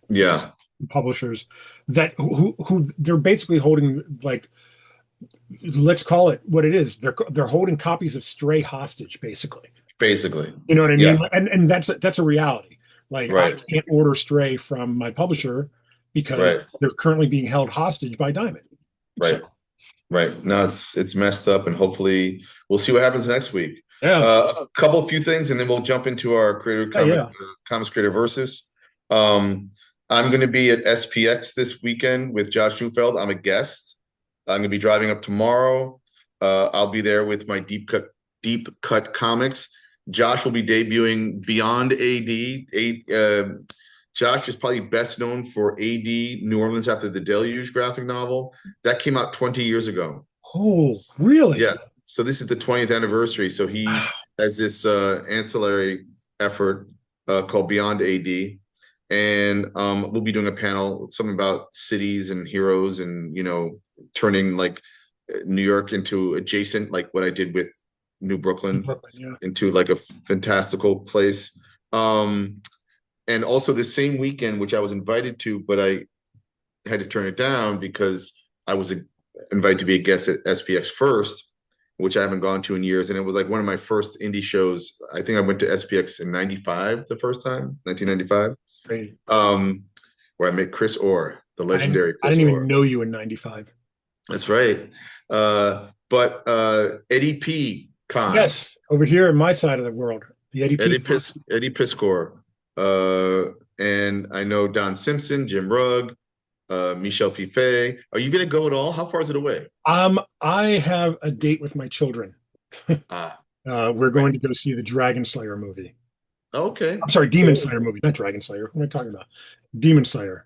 Yeah. publishers that who they're basically holding, like, let's call it what it is. They're holding copies of Stray hostage, basically. Basically. You know what I Yeah. mean? And that's a reality. Like, I Right. can't order Stray from my publisher because Right. they're currently being held hostage by Diamond. So Right. Right. No, it's messed up, and hopefully we'll see what happens next week. yeah, Few things, and then we'll jump into our yeah, yeah. comics creator versus. Um, I'm going to be at SPX this weekend with Josh Schufeld. I'm a guest. I'm going to be driving up tomorrow. I'll be there with my deep cut comics. Josh will be debuting Beyond AD. Josh is probably best known for AD New Orleans After the Deluge graphic novel that came out 20 years ago. Oh, really? Yeah. So this is the 20th anniversary. So he has this ancillary effort called Beyond AD. And we'll be doing a panel, something about cities and heroes and, turning like New York into adjacent, like what I did with New Brooklyn, Brooklyn, yeah. into like a fantastical place. And also the same weekend, which I was invited to, but I had to turn it down because I was invited to be a guest at SPX first, which I haven't gone to in years. And it was like one of my first indie shows. I think I went to SPX in 95 the first time, 1995, Great. where I met Chris Orr, the I didn't legendary I Chris didn't even Orr. know you in '95. That's right. But Eddie P. Con, Yes, over here in my side of the world, the Eddie P. Eddie Piscor, and I know Don Simpson, Jim Rugg, Michel Fiffe. Are you going to go at all? How far is it away? I have a date with my children. Ah, We're right. going to go see the Dragon Slayer movie. Okay. I'm sorry, Demon Cool. Slayer movie, not Dragon Slayer. What am I talking about? Demon Slayer,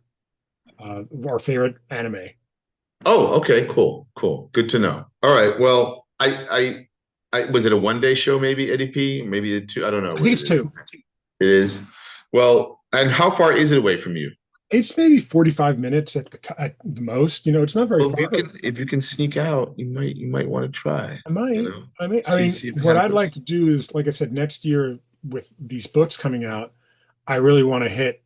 our favorite anime. Oh, okay. Cool. Cool. Good to know. All right. Well, I was it a 1 day show? Maybe Eddie P. Maybe a two. I don't know I what think it it's two. is. It is. Well, and how far is it away from you? It's maybe 45 minutes at the most. It's not very Well, far. if you can sneak out, you might want to try. I might. I mean, See if it what I'd like happens. to do is, like I said, next year with these books coming out, I really want to hit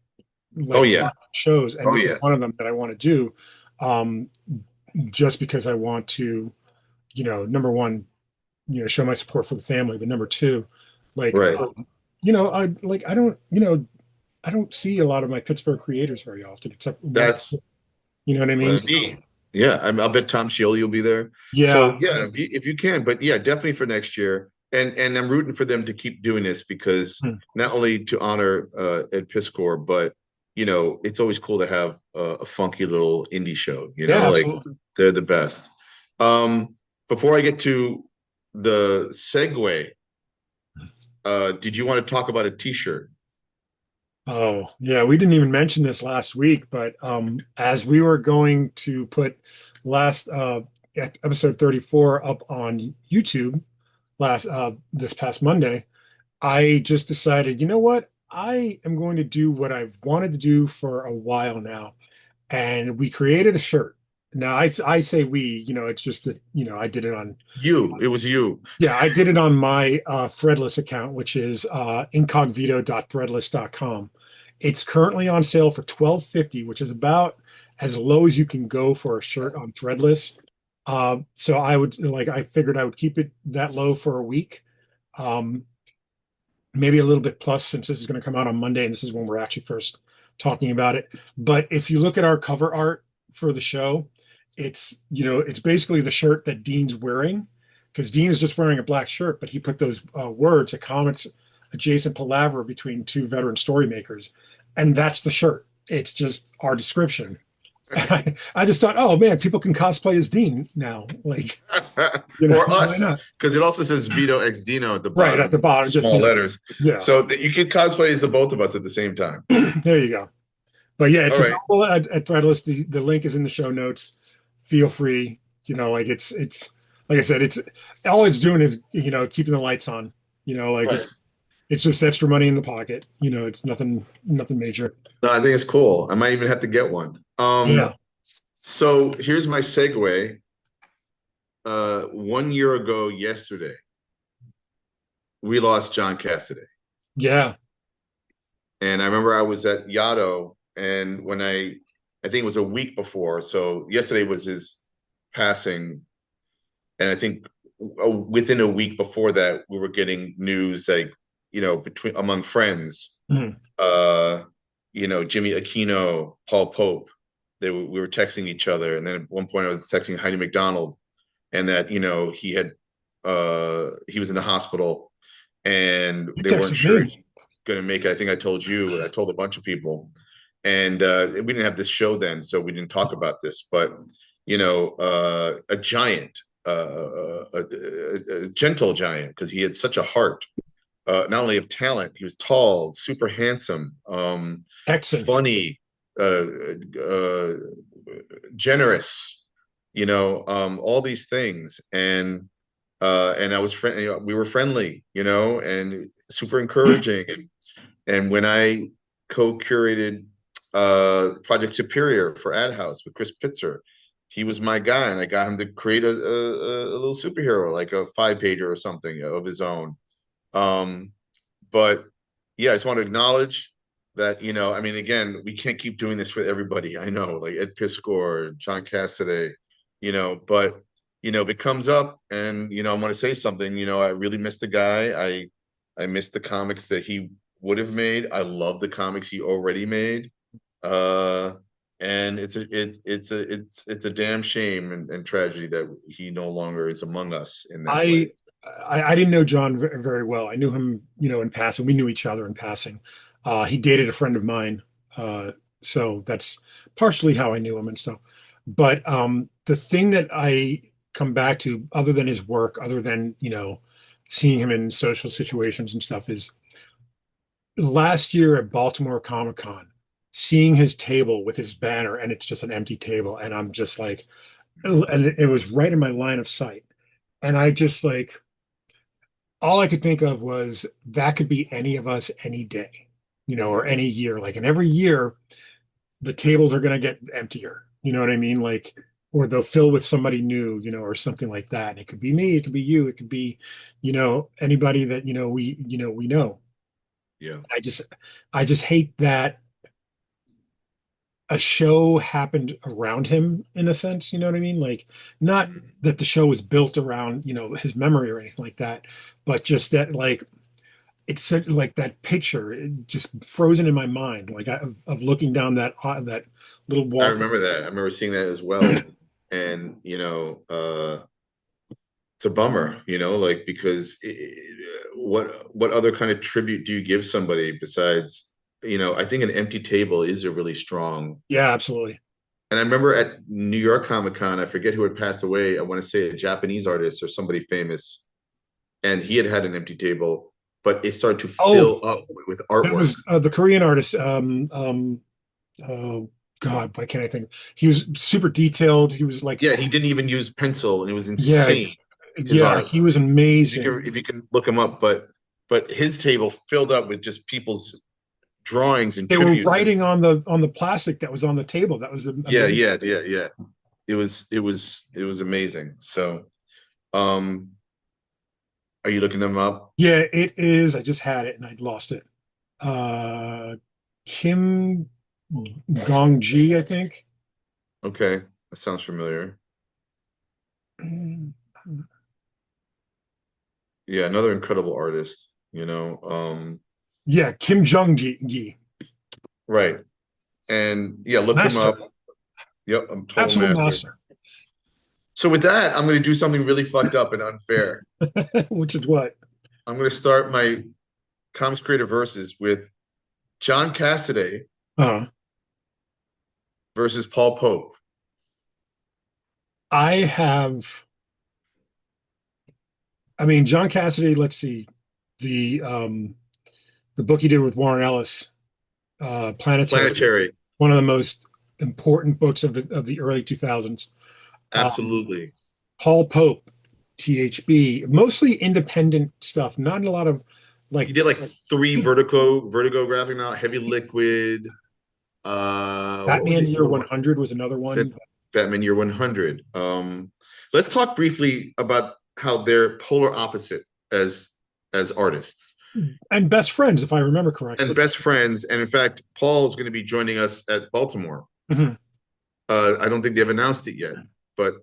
Oh like a yeah. lot of shows, and Oh this is yeah. one of them that I want to do, um, just because I want to, number one, show my support for the family, but number two, like, Right. I don't see a lot of my Pittsburgh creators very often, except once, That's you know what I mean? neat. Yeah, I'll bet Tom Scioli will be there. Yeah, So yeah, if you can, but yeah, definitely for next year. And I'm rooting for them to keep doing this because hmm, not only to honor Ed Piskor, but it's always cool to have a funky little indie show. yeah, Like absolutely. they're the best. Um, Before I get to the segue, did you want to talk about a T-shirt? Oh, yeah, we didn't even mention this last week, but as we were going to put last episode 34 up on YouTube last this past Monday, I just decided, you know what? I am going to do what I've wanted to do for a while now. And we created a shirt. Now I say we, it's just that, I did it on, It was you. yeah, I did it on my Threadless account, which is incognito.threadless.com. It's currently on sale for 12.50, which is about as low as you can go for a shirt on Threadless. So I figured I would keep it that low for a week. Um, Maybe a little bit plus since this is going to come out on Monday and this is when we're actually first talking about it. But if you look at our cover art for the show, it's basically the shirt that Dean's wearing because Dean is just wearing a black shirt, but he put those words, a comments adjacent palaver between two veteran story makers, and that's the shirt. It's just our description. I just thought, oh man, people can cosplay as Dean now. Like, Or why us, not? because it also says Vito X Dino at the Right at the bottom, bottom, just small letters. yeah. So that you could cosplay as the both of us at the same time. There you go. But yeah, All it's right. available at Threadless. The link is in the show notes. Feel free. Like it's like I said, it's all it's doing is keeping the lights on. Like Right. it's just extra money in the pocket. It's nothing major. No, I think it's cool. I might even have to get one. Yeah, So here's my segue. 1 year ago yesterday, we lost John Cassidy. yeah. And I remember I was at Yaddo, and I think it was a week before. So yesterday was his passing, and I think within a week before that, we were getting news like, between among friends, Mhm. uh, Jimmy Aquino, Paul Pope. We were texting each other, and then at one point I was texting Heidi McDonald, and that he was in the hospital, and You they weren't texted sure me. he's going to make it. I think I told you, and I told a bunch of people, and we didn't have this show then, so we didn't talk about this. But a giant, a gentle giant, because he had such a heart. Not only of talent, he was tall, super handsome, Texan. funny, uh, uh, generous. All these things, and I was we were friendly, and super encouraging. And when I co-curated Project Superior for Ad House with Chris Pitzer, he was my guy, and I got him to create a little superhero, like a 5-pager or something of his own. Um, but yeah, I just want to acknowledge that, I mean, again, we can't keep doing this for everybody. I know, like Ed Piskor, John Cassaday, but if it comes up and I want to say something, I really miss the guy. I miss the comics that he would have made. I love the comics he already made. Uh, and it's a damn shame and tragedy that he no longer is among us in that way. I, I didn't know John very well. I knew him, in passing. We knew each other in passing. He dated a friend of mine, so that's partially how I knew him and stuff. But the thing that I come back to, other than his work, other than seeing him in social situations and stuff, is last year at Baltimore Comic Con, seeing his table with his banner, and it's just an empty table, and I'm just like, and it was right in my line of sight, and I just like all I could think of was that could be any of us any day, or any year. Like, and every year the tables are going to get emptier. You know what I mean? Like, or they'll fill with somebody new, or something like that. And it could be me, it could be you, it could be, anybody that we know. Yeah. I just hate that a show happened around him in a sense. You know what I mean? Like, not that the show was built around his memory or anything like that, but just that like like that picture just frozen in my mind, like of looking down that little I walk. remember that. I remember seeing that as well. And, it's a bummer, like because what other kind of tribute do you give somebody besides, I think an empty table is a really strong. Yeah, absolutely. And I remember at New York Comic Con, I forget who had passed away. I want to say a Japanese artist or somebody famous, and he had had an empty table. but it started to Oh, fill up with that artwork. was the Korean artist. Oh God, why can't I think? He was super detailed. He was like, Yeah, he didn't even use pencil, and it was yeah, insane. His yeah, art. he was amazing. If you can look him up, but his table filled up with just people's drawings and They were tributes and writing on the plastic that was on the table. That was yeah, amazing. yeah, yeah, yeah. It was amazing. So, um, are you looking them up? Yeah, it is. I just had it and I lost it. Uh, Kim Gong-ji, I think. Okay, that sounds familiar. Yeah, another incredible artist, you know. Yeah, Kim Jong-gi. Right. And yeah, look him Master, up. Yep, I'm total absolute master. master. So with that, I'm going to do something really fucked up and unfair. Which is what? I'm going to start my Comics Creator Versus with John Cassaday Uh, versus Paul Pope. I have, I mean, John Cassidy, let's see, the um the book he did with Warren Ellis, Planetary, Planetary, one of the most important books of the early 2000s. absolutely. Paul Pope, THB, mostly independent stuff, not a lot of He like did like three big Vertigo graphic novel, Heavy Liquid. What was Batman it? Year 100 was another one. Batman Year 100. Let's talk briefly about how they're polar opposite as artists And best friends, if I remember and correctly. best friends. And in fact, Paul is going to be joining us at Baltimore. Mhm. I don't think they've announced it yet, but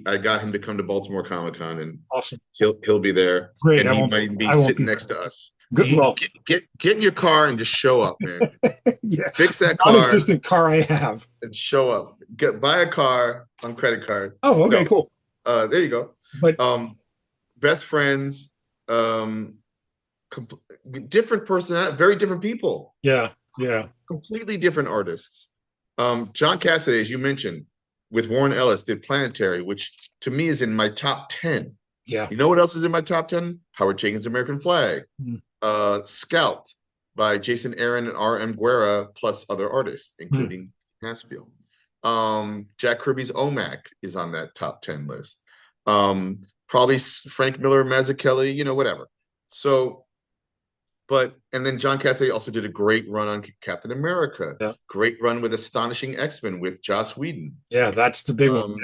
I got him to come to Baltimore Comic Con, and Awesome. he'll be there, Great. and he might even be I won't sitting be next there. to us. Good. Well, Get in your car and just show up, man. yeah. Fix that car Non-existent car I have. and show up. Buy a car on credit card. Oh, okay, No, cool. there you go. But Um, best friends, um, different personality, very different people, yeah, yeah, completely different artists. John Cassaday, as you mentioned, with Warren Ellis, did Planetary, which to me is in my top 10. yeah. You know what else is in my top 10? Howard Chaykin's American Flag, Mm. Scout by Jason Aaron and R.M. Guerra, plus other artists, Mm. including Haspel. Jack Kirby's OMAC is on that top 10 list. Probably Frank Miller, Mazzucchelli, whatever. So, and then John Cassaday also did a great run on Captain America, Yeah, great run with Astonishing X-Men with Joss Whedon. yeah. That's the big one. Um,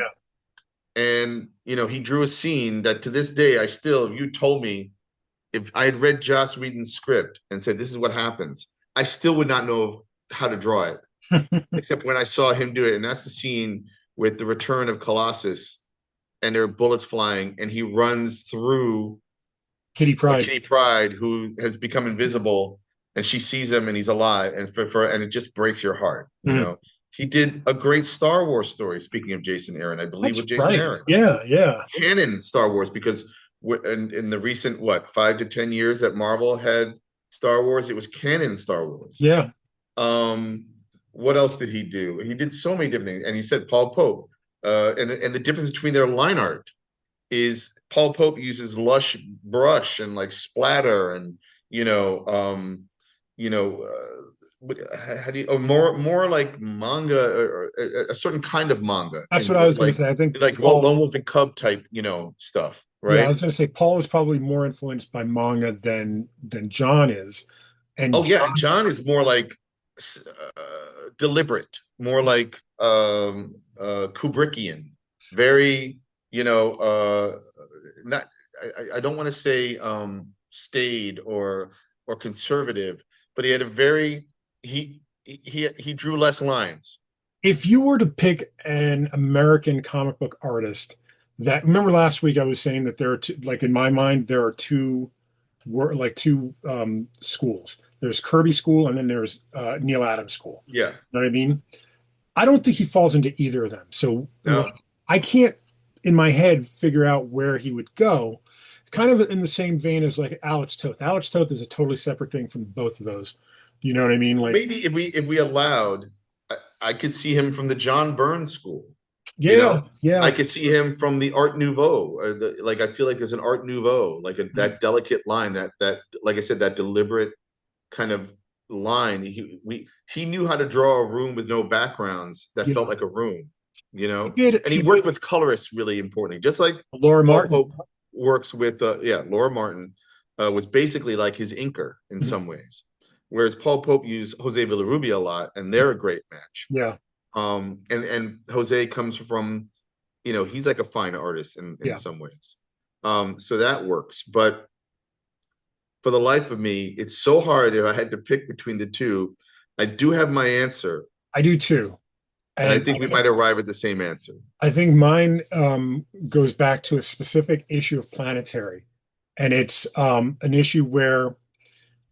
and he drew a scene that to this day I still, if you told me if I had read Joss Whedon's script and said this is what happens, I still would not know how to draw it, Yeah. except when I saw him do it. And that's the scene with the return of Colossus and there are bullets flying, and he runs through Kitty Pride. Kitty Pryde, who has become invisible, and she sees him and he's alive, and and it just breaks your heart. Mhm. He did a great Star Wars story. Speaking of Jason Aaron, I believe That's with Jason right. Aaron, Yeah, yeah, canon Star Wars, because in the recent 5 to 10 years that Marvel had Star Wars, it was canon Star Wars. yeah. Um, what else did he do? He did so many different things, and you said Paul Pope, and the difference between their line art is Paul Pope uses lush brush and like splatter and you know how do you more like manga or a certain kind of manga That's and what I was going to like say. I think Paul. Lone Wolf and Cub type stuff, Yeah, I right? was going to say Paul is probably more influenced by manga than John is, and Oh yeah, and John, John is more like deliberate, more like Kubrickian, very not I don't want to say staid or conservative, but he had a very he drew less lines. if you were to pick an American comic book artist that remember last week I was saying that there are two, like in my mind there are two were like two schools. There's Kirby School and then there's Neil Adams School. Yeah, You know what I mean? I don't think he falls into either of them. So no, like, I can't in my head figure out where he would go. Kind of in the same vein as like Alex Toth. Alex Toth is a totally separate thing from both of those. You know what I mean? Like maybe if we allowed, I could see him from the John Byrne school. You Yeah, know, I yeah, could see him from the Art Nouveau. Like I feel like there's an Art Nouveau, like mm, that delicate line, that like I said, that deliberate kind of line. He knew how to draw a room with no backgrounds that felt yeah. like a room, He and did. he He worked did. with colorists really importantly, just like Laura Paul Martin. Pope works with Laura Martin was basically like his inker in Mhm. some ways, whereas Paul Pope used Jose Villarubia a lot, and they're a great match. Yeah, And Jose comes from, he's like a fine artist in yeah. some ways. So that works. But for the life of me, it's so hard if I had to pick between the two. I do have my answer, I do too. and I And think we might arrive at the same answer. I think mine goes back to a specific issue of Planetary, and it's an issue where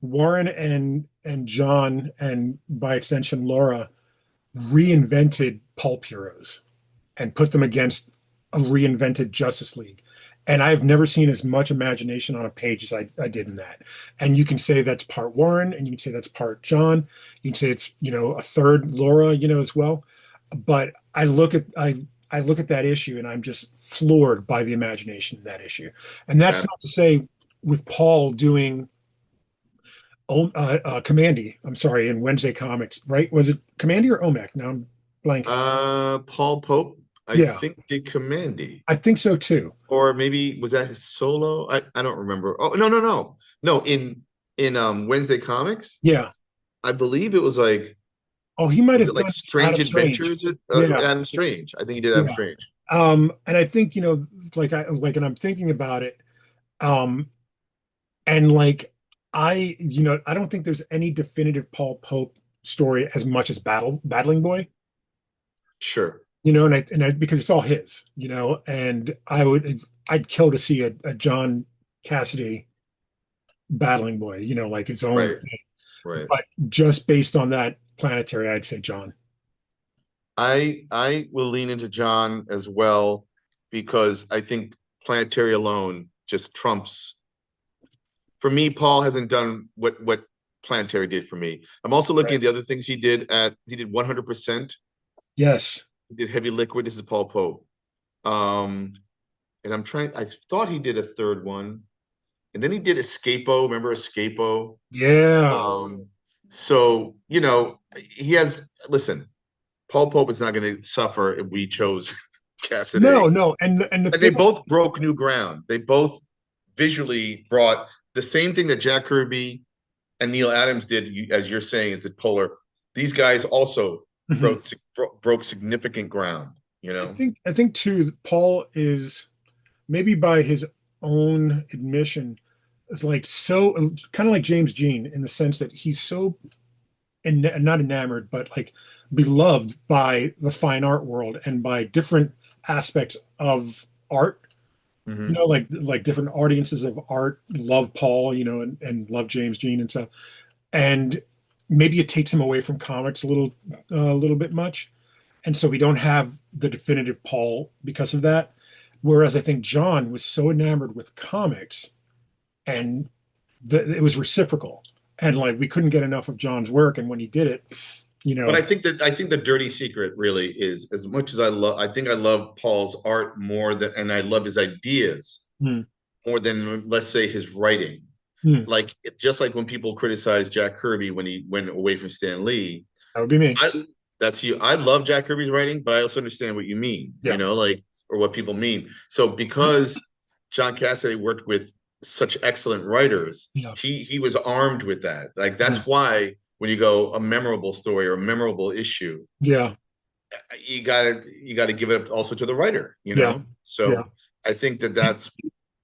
Warren and John, and by extension Laura, reinvented pulp heroes and put them against a reinvented Justice League. And I've never seen as much imagination on a page as I did in that. And you can say that's part Warren, and you can say that's part John. You can say it's, a third Laura, as well. But I look at that issue and I'm just floored by the imagination in that issue. And that's Yeah. not to say with Paul doing Commandy, I'm sorry, in Wednesday Comics, right? Was it Commandy or OMAC? Now I'm blanking. Paul Pope, I Yeah, think did Commandy, I think so too. or maybe was that his solo? I don't remember. Oh, no, no, no, no. In Wednesday Comics, Yeah. I believe it was like, Oh, he might was have it like done Strange Adam Strange. Adventures? Yeah, Adam Strange. I think he did Adam yeah. Strange. And I think, and I'm thinking about it. Um, and like I don't think there's any definitive Paul Pope story as much as Battling Boy, Sure. and I because it's all his, and I'd kill to see a John Cassidy Battling Boy, like his own Right. thing. Right. But just based on that Planetary, I'd say John. I will lean into John as well because I think Planetary alone just trumps. For me, Paul hasn't done what Planetary did for me. I'm also looking Right. at the other things he did 100%. Yes. He did Heavy Liquid. This is Paul Pope. Um, and I thought he did a third one. And then he did Escapo. Remember Escapo? Yeah. Um, so, listen, Paul Pope is not going to suffer if we chose No, Cassidy. no. And the And they thing, both broke new ground. They both visually brought the same thing that Jack Kirby and Neil Adams did, as you're saying, is it Polar. These guys also Mhm. broke broke significant ground. You know, I think too, Paul is maybe by his own admission, is like so kind of like James Jean in the sense that he's so not enamored, but like beloved by the fine art world and by different aspects of art. mm-hmm. Like different audiences of art love Paul, and love James Jean and stuff. And maybe it takes him away from comics a little bit much, and so we don't have the definitive Paul because of that. Whereas I think John was so enamored with comics, and it was reciprocal, and like we couldn't get enough of John's work. And when he did it, you But know, I think the dirty secret really is, as much as I think I love Paul's art more than, and I love his ideas hmm, more than, let's say, his writing. hmm, Like, just like when people criticize Jack Kirby when he went away from Stan Lee, that would be me. I that's you. I love Jack Kirby's writing, but I also understand what you mean, Yeah, like, or what people mean. So because John Cassidy worked with such excellent writers, yeah, he was armed with that. Like hmm, that's why when you go a memorable story or a memorable issue, yeah, you gotta give it up also to the writer. yeah, yeah. So I think that's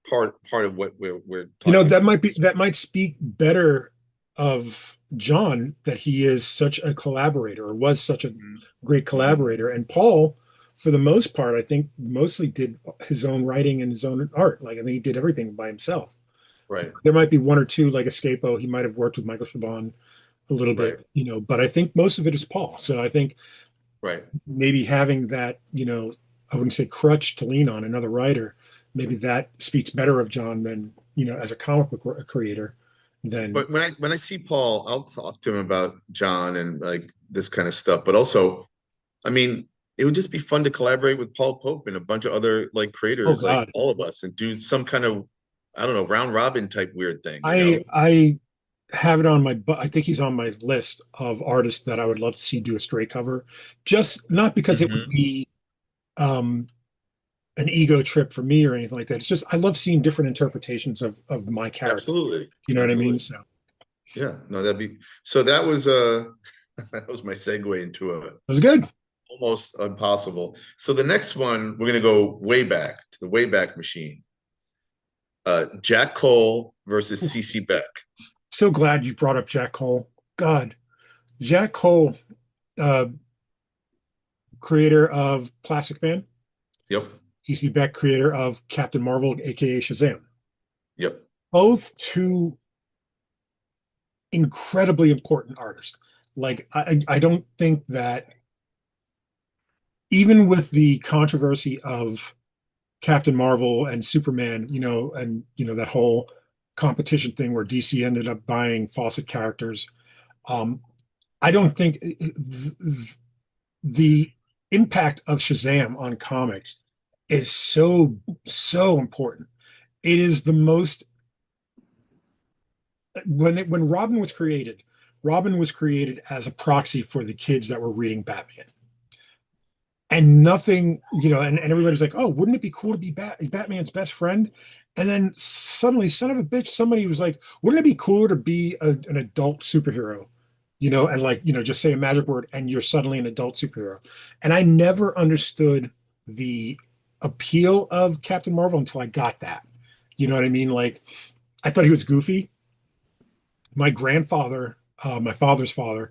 part of what we're talking about. That might speak better of John, that he is such a collaborator, or was such a great Mm-hmm. collaborator. And Paul, for the most part, I think mostly did his own writing and his own art. Like I think he did everything by himself. Right, There might be one or two like Escapo. He might have worked with Michael Chabon a little right, bit, but I think most of it is Paul. So I think right. maybe having that, I wouldn't say crutch to lean on another writer, maybe that speaks better of John than, as a comic book creator than, But when I see Paul, I'll talk to him about John and like this kind of stuff. But also, I mean, it would just be fun to collaborate with Paul Pope and a bunch of other like Oh creators, like God. all of us, and do some kind of, I don't know, round robin type weird thing, you I know? I have it on my I think he's on my list of artists that I would love to see do a straight cover. Just not because it would Hmm. be um an ego trip for me or anything like that. It's just I love seeing different interpretations of my character. Absolutely. You know what I mean? Absolutely. So it Yeah. No, that'd be so that was that was my segue into a was good. almost impossible. So the next one, we're gonna go way back to the Wayback Machine. Jack Cole versus CC Beck. So glad you brought up Jack Cole. God, Jack Cole, uh, creator of Plastic Man, Yep. TC Beck, creator of Captain Marvel, aka Shazam. Yep. Both two incredibly important artists. Like I don't think that even with the controversy of Captain Marvel and Superman, and that whole competition thing where DC ended up buying Fawcett characters. Um, I don't think the impact of Shazam on comics is so important. It is the most when Robin was created as a proxy for the kids that were reading Batman. And nothing, and everybody's like, oh, wouldn't it be cool to be Batman's best friend? And then suddenly, son of a bitch, somebody was like, wouldn't it be cooler to be an adult superhero? And like, just say a magic word and you're suddenly an adult superhero. And I never understood the appeal of Captain Marvel until I got that. You know what I mean? Like, I thought he was goofy. My grandfather, my father's father,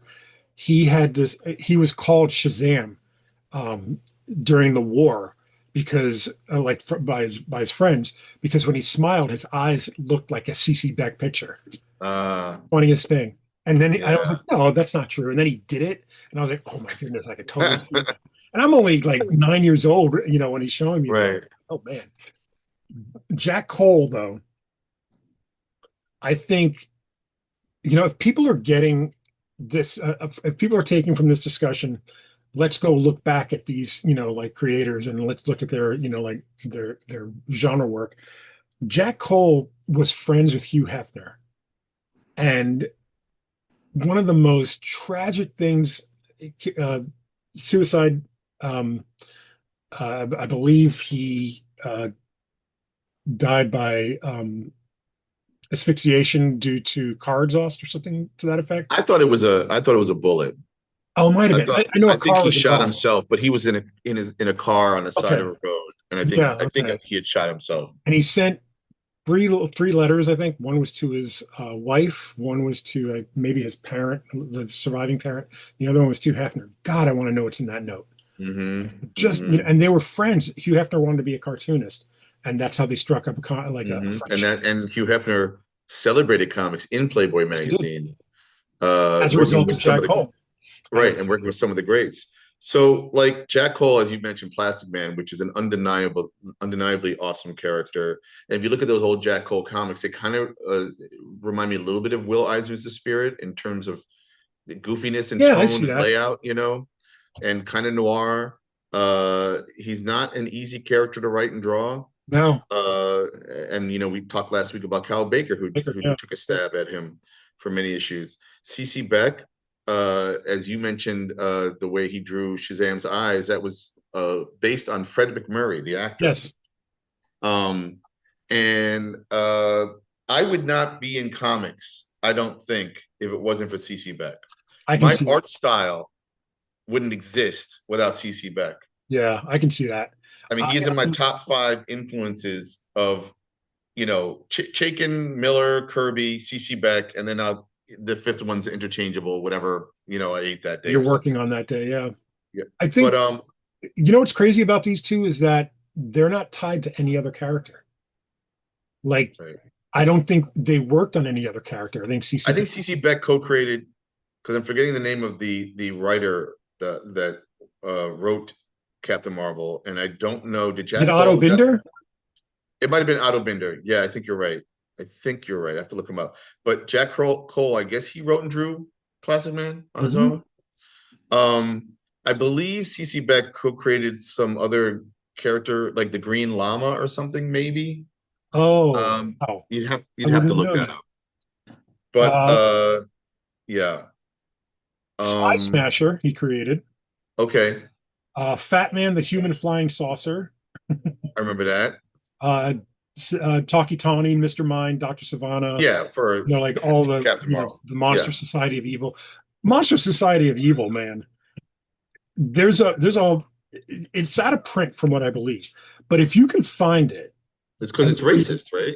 he was called Shazam um, during the war because like by his friends because when he smiled his eyes looked like a CC Beck picture. Uh, Funniest thing. And then I was like, yeah. no, that's not true. And then he did it, and I was like, oh my goodness, I could totally see that. And I'm only like 9 years old, when he's showing me this. Right. Oh man, Jack Cole though, I think if people are getting this, if people are taking from this discussion, let's go look back at these, like creators, and let's look at their, like their genre work. Jack Cole was friends with Hugh Hefner, and one of the most tragic things, uh, suicide. Um, I believe he died by asphyxiation due to car exhaust or something to that effect. I thought it was a bullet. Oh, it might have been. I know a I think car he was shot involved. himself, but he was in a car on the side of Okay. a road, and Yeah. I think Okay. he had shot himself. And he sent three letters. I think one was to his wife, one was to maybe his parent, the surviving parent. The other one was to Hefner. God, I want to know what's in that note. Hmm. Just Hmm. and they were friends. Hugh Hefner wanted to be a cartoonist, and that's how they struck up like a Hmm. friendship. And Hugh Hefner celebrated comics in Playboy Yes, he did. magazine, As a working result with of some of Jack the Cole, I right, would and say. working with some of the greats. So, like Jack Cole, as you mentioned, Plastic Man, which is an undeniably awesome character. And if you look at those old Jack Cole comics, they kind of remind me a little bit of Will Eisner's Spirit in terms of the goofiness and Yeah, I tone see and that. layout, and kind of noir. He's not an easy character to write and draw. No, Uh, and we talked last week about Kyle Baker, Baker, who yeah, took a stab at him for many issues. CC Beck, as you mentioned, the way he drew Shazam's eyes, that was based on Fred McMurray, the actor. yes, Um, and I would not be in comics, I don't think, if it wasn't for CC Beck. I can My see that. art style wouldn't exist without CC Beck. Yeah, I can see that. I mean, I, he's in my top five influences of Chaikin, Miller, Kirby, CC Beck, and then the fifth one's interchangeable, whatever, I ate that day you're or working something. on that day, yeah. Yeah. I But think what's crazy about these two is that they're not tied to any other character. Like, right. I don't think they worked on any other character. I think I CC think CC Beck co-created, because I'm forgetting the name of the writer that wrote Captain Marvel, and I don't know, did is it Jack Otto Cole, Binder? it might have been Otto Binder. Yeah, I think you're right. I think you're right. I have to look him up. But Cole, I guess he wrote and drew Plastic Man on his Hmm. own. Um, I believe CC Beck co-created some other character like the Green Llama or something, maybe. Oh, Um, oh, I you'd have to wouldn't look know that that. up. But Uh, yeah. Spy Um, Smasher, he created. okay, Fat Man, the Human Flying Saucer. I remember that. Uh, Talkie Tawny, Mr. Mind, Dr. Savannah. Yeah, for Like all the, Captain Marvel. the Yeah, Monster Society of Evil. Monster Society of Evil, man. There's a, it's out of print from what I believe, but if you can find it it's because and it's read it, racist, right?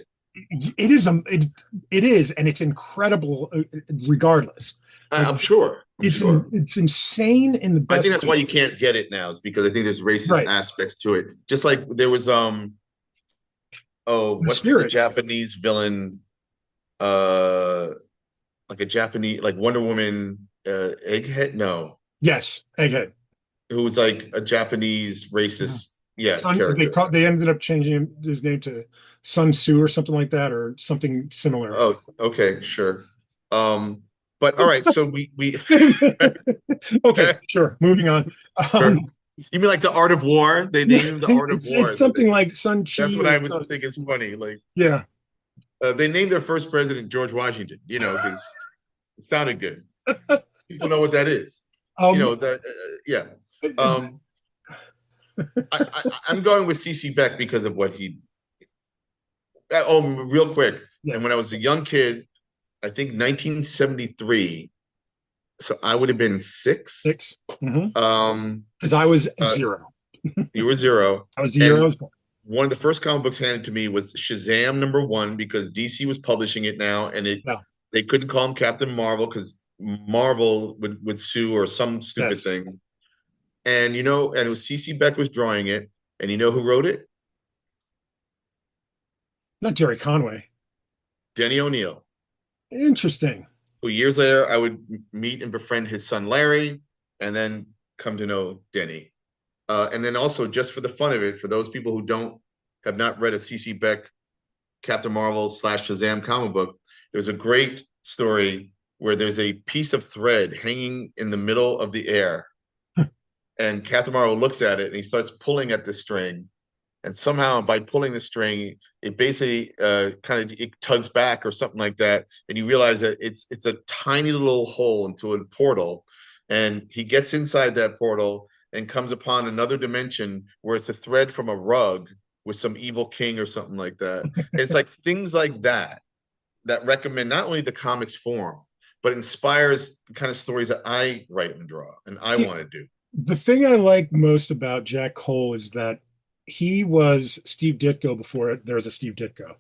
it is, and it's incredible regardless. Like I'm sure. I'm sure. it's insane in the I best think that's why way. you can't get it now, is because I think there's racist Right. aspects to it. Just like there was oh, The what's the spirit. Japanese villain? Uh like a Japanese like Wonder Woman Egghead? No. Yes, Egghead. Who was like a Japanese Mhm. racist, yeah, character. They ended up changing his name to Sun Tzu or something like that, or something similar. Oh, okay, sure. But all right, so we Okay, sure. Moving on. sure. Um, You mean like the Art of War? They yeah, named him the Art of it's War. something like Sun That's Chi what or I would think is funny. Like yeah. they named their first president George Washington, because it sounded good. People know what that is. Um, That yeah. Um, I'm going with CC Beck because of what he. Oh, real quick. yeah, And when I was a young kid, I think 1973. So I would have been 6. 6. Mm-hmm. Um, Because I was uh, 0. you were 0, I was the year I and was born. one of the first comic books handed to me was Shazam #1 because DC was publishing it now, and Yeah. they couldn't call him Captain Marvel because Marvel would sue or some stupid Yes. thing. And and it was CC Beck was drawing it, and you know who wrote it? Not Jerry Conway. Denny O'Neil. Interesting. Who years later I would meet and befriend his son Larry, and then come to know Denny. And then also, just for the fun of it, for those people who don't have not read a CC Beck Captain Marvel / Shazam comic book, there's a great story where there's a piece of thread hanging in the middle of the air, and Captain Marvel looks at it and he starts pulling at the string, and somehow by pulling the string, it basically kind of it tugs back or something like that, and you realize that it's a tiny little hole into a portal, and he gets inside that portal and comes upon another dimension where it's a thread from a rug with some evil king or something like that. It's like things like that recommend not only the comics form, but inspires the kind of stories that I write and draw and I See, want to do. the thing I like most about Jack Cole is that he was Steve Ditko before there was a Steve Ditko.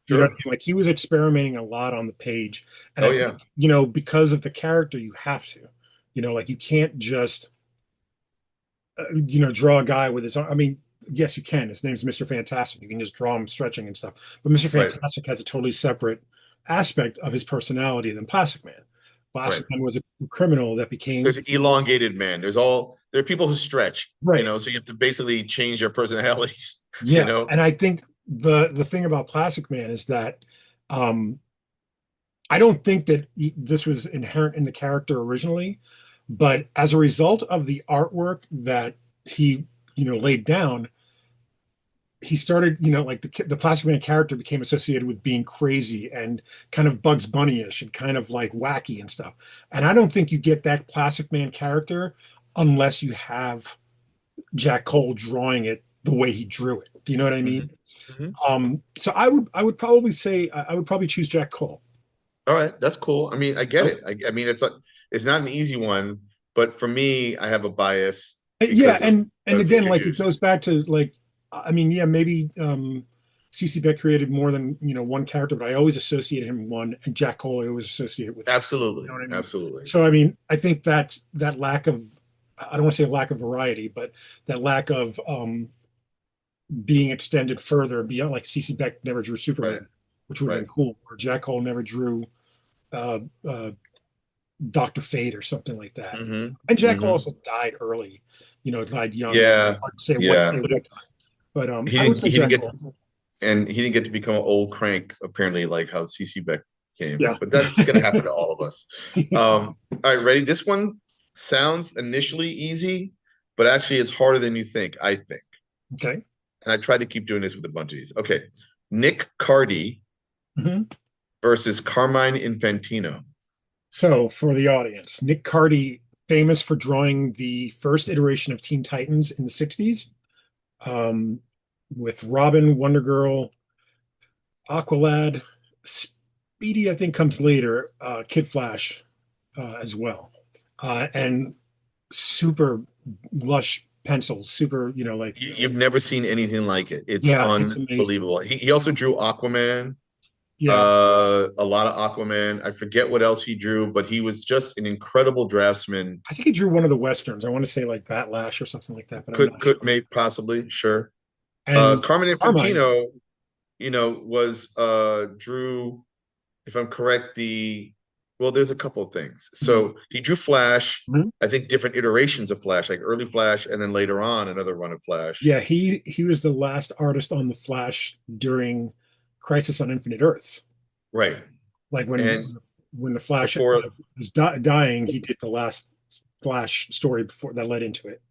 You know what I Sure. mean? Like he was experimenting a lot on the page. And Oh I yeah. think, because of the character, you have to. Like you can't just, draw a guy with his arm. I mean, yes, you can. His name's Mr. Fantastic. You can just draw him stretching and stuff. But Mr. Right. Fantastic has a totally separate aspect of his personality than Plastic Man. Right. Plastic Man was a criminal that became There's elongated man. There are people who stretch, right. so you have to basically change their personalities, you Yeah. know. And I think the thing about Plastic Man is that um I don't think that this was inherent in the character originally, but as a result of the artwork that he, laid down, he started, like the Plastic Man character became associated with being crazy and kind of Bugs Bunny-ish and kind of like wacky and stuff. And I don't think you get that Plastic Man character unless you have Jack Cole drawing it the way he drew it. Do you know what I mean? Mm-hmm. Mm-hmm. So I would probably say I would probably choose Jack Cole. All right, that's cool. I mean, I get So, it. I mean, it's not an easy one, but for me, I have a bias yeah, because of and as again, like it goes introduced. back to like I mean, yeah, maybe CC Beck created more than one character, but I always associated him with one, and Jack Cole I always associate with. You know Absolutely, what I mean? absolutely. So I mean, I think that lack of I don't want to say lack of variety, but that lack of being extended further beyond like CC Beck never drew Right, Superman, which would have right. been cool, or Jack Cole never drew uh, uh, Dr. Fate or something like that. And Mm-hmm. Jack Cole Mm-hmm. also died early, died young, so Yeah, hard to say what he yeah. could have done. But He I would didn't. say He didn't Jack get, Cole. and he didn't get to become an old crank. Apparently, like how CC Beck came. Yeah. But that's gonna happen to all of us. All right, ready? This one. sounds initially easy, but actually it's harder than you think, I think. Okay. And I try to keep doing this with a bunch of these. Okay. Nick Cardy Mhm. versus Carmine Infantino. So for the audience, Nick Cardy, famous for drawing the first iteration of Teen Titans in the 60s, um, with Robin, Wonder Girl, Aqualad, Speedy, I think comes later, Kid Flash as well. And super lush pencils, super, like, You've never seen anything like it. It's yeah, it's amazing. unbelievable. He also drew Aquaman, Yeah, a lot of Aquaman. I forget what else he drew, but he was just an incredible draftsman. I think he drew one of the Westerns. I want to say like Batlash or something like that, but I'm not Could sure. maybe possibly, sure. And Carmen Carmine, Infantino, was drew, if I'm correct, well, there's a couple of things. mhm, So he drew Flash, mhm. I think different iterations of Flash, like early Flash, and then later on another run of Flash. Yeah, he was the last artist on the Flash during Crisis on Infinite Earths. Right. Like And when the Flash before, was dying, he did the last Flash story before that led into it.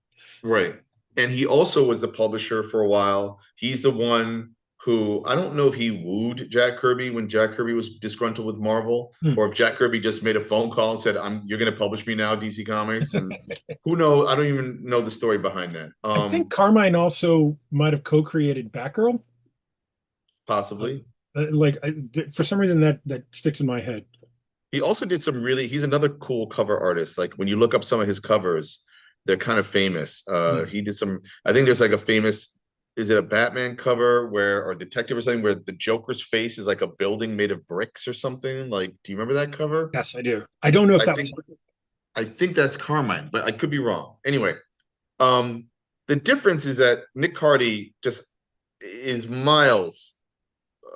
right. And he also was the publisher for a while. He's the one who, I don't know if he wooed Jack Kirby when Jack Kirby was disgruntled with Marvel, Hmm. or if Jack Kirby just made a phone call and said, you're gonna publish me now, DC Comics. And who knows? I don't even know the story behind that. I think Carmine also might have co-created Batgirl. Uh, Possibly. for some reason that sticks in my head. He also did he's another cool cover artist. Like when you look up some of his covers, they're kind of famous. Hmm. He did I think there's like a famous, is it a Batman cover or detective or something where the Joker's face is like a building made of bricks or something? Like, do you remember that cover? Yes, I do. I don't know if I that was think, I think that's Carmine, but I could be wrong. Anyway, um, the difference is that Nick Cardy just is miles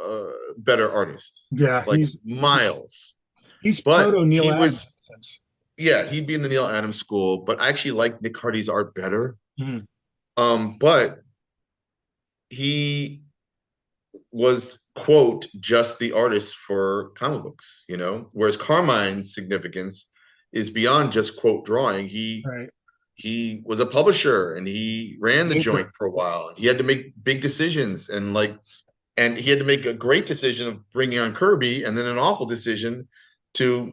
uh, better artist, yeah, like miles. he's But proto Neil he Adams. was, yeah, he'd be in the Neil Adams school, but I actually like Nick Hardy's art better. Hmm. But he was, quote, just the artist for comic books, whereas Carmine's significance is beyond just quote drawing. Right. He was a publisher and he ran the Anchor. joint for a while. He had to make big decisions and he had to make a great decision of bringing on Kirby and then an awful decision to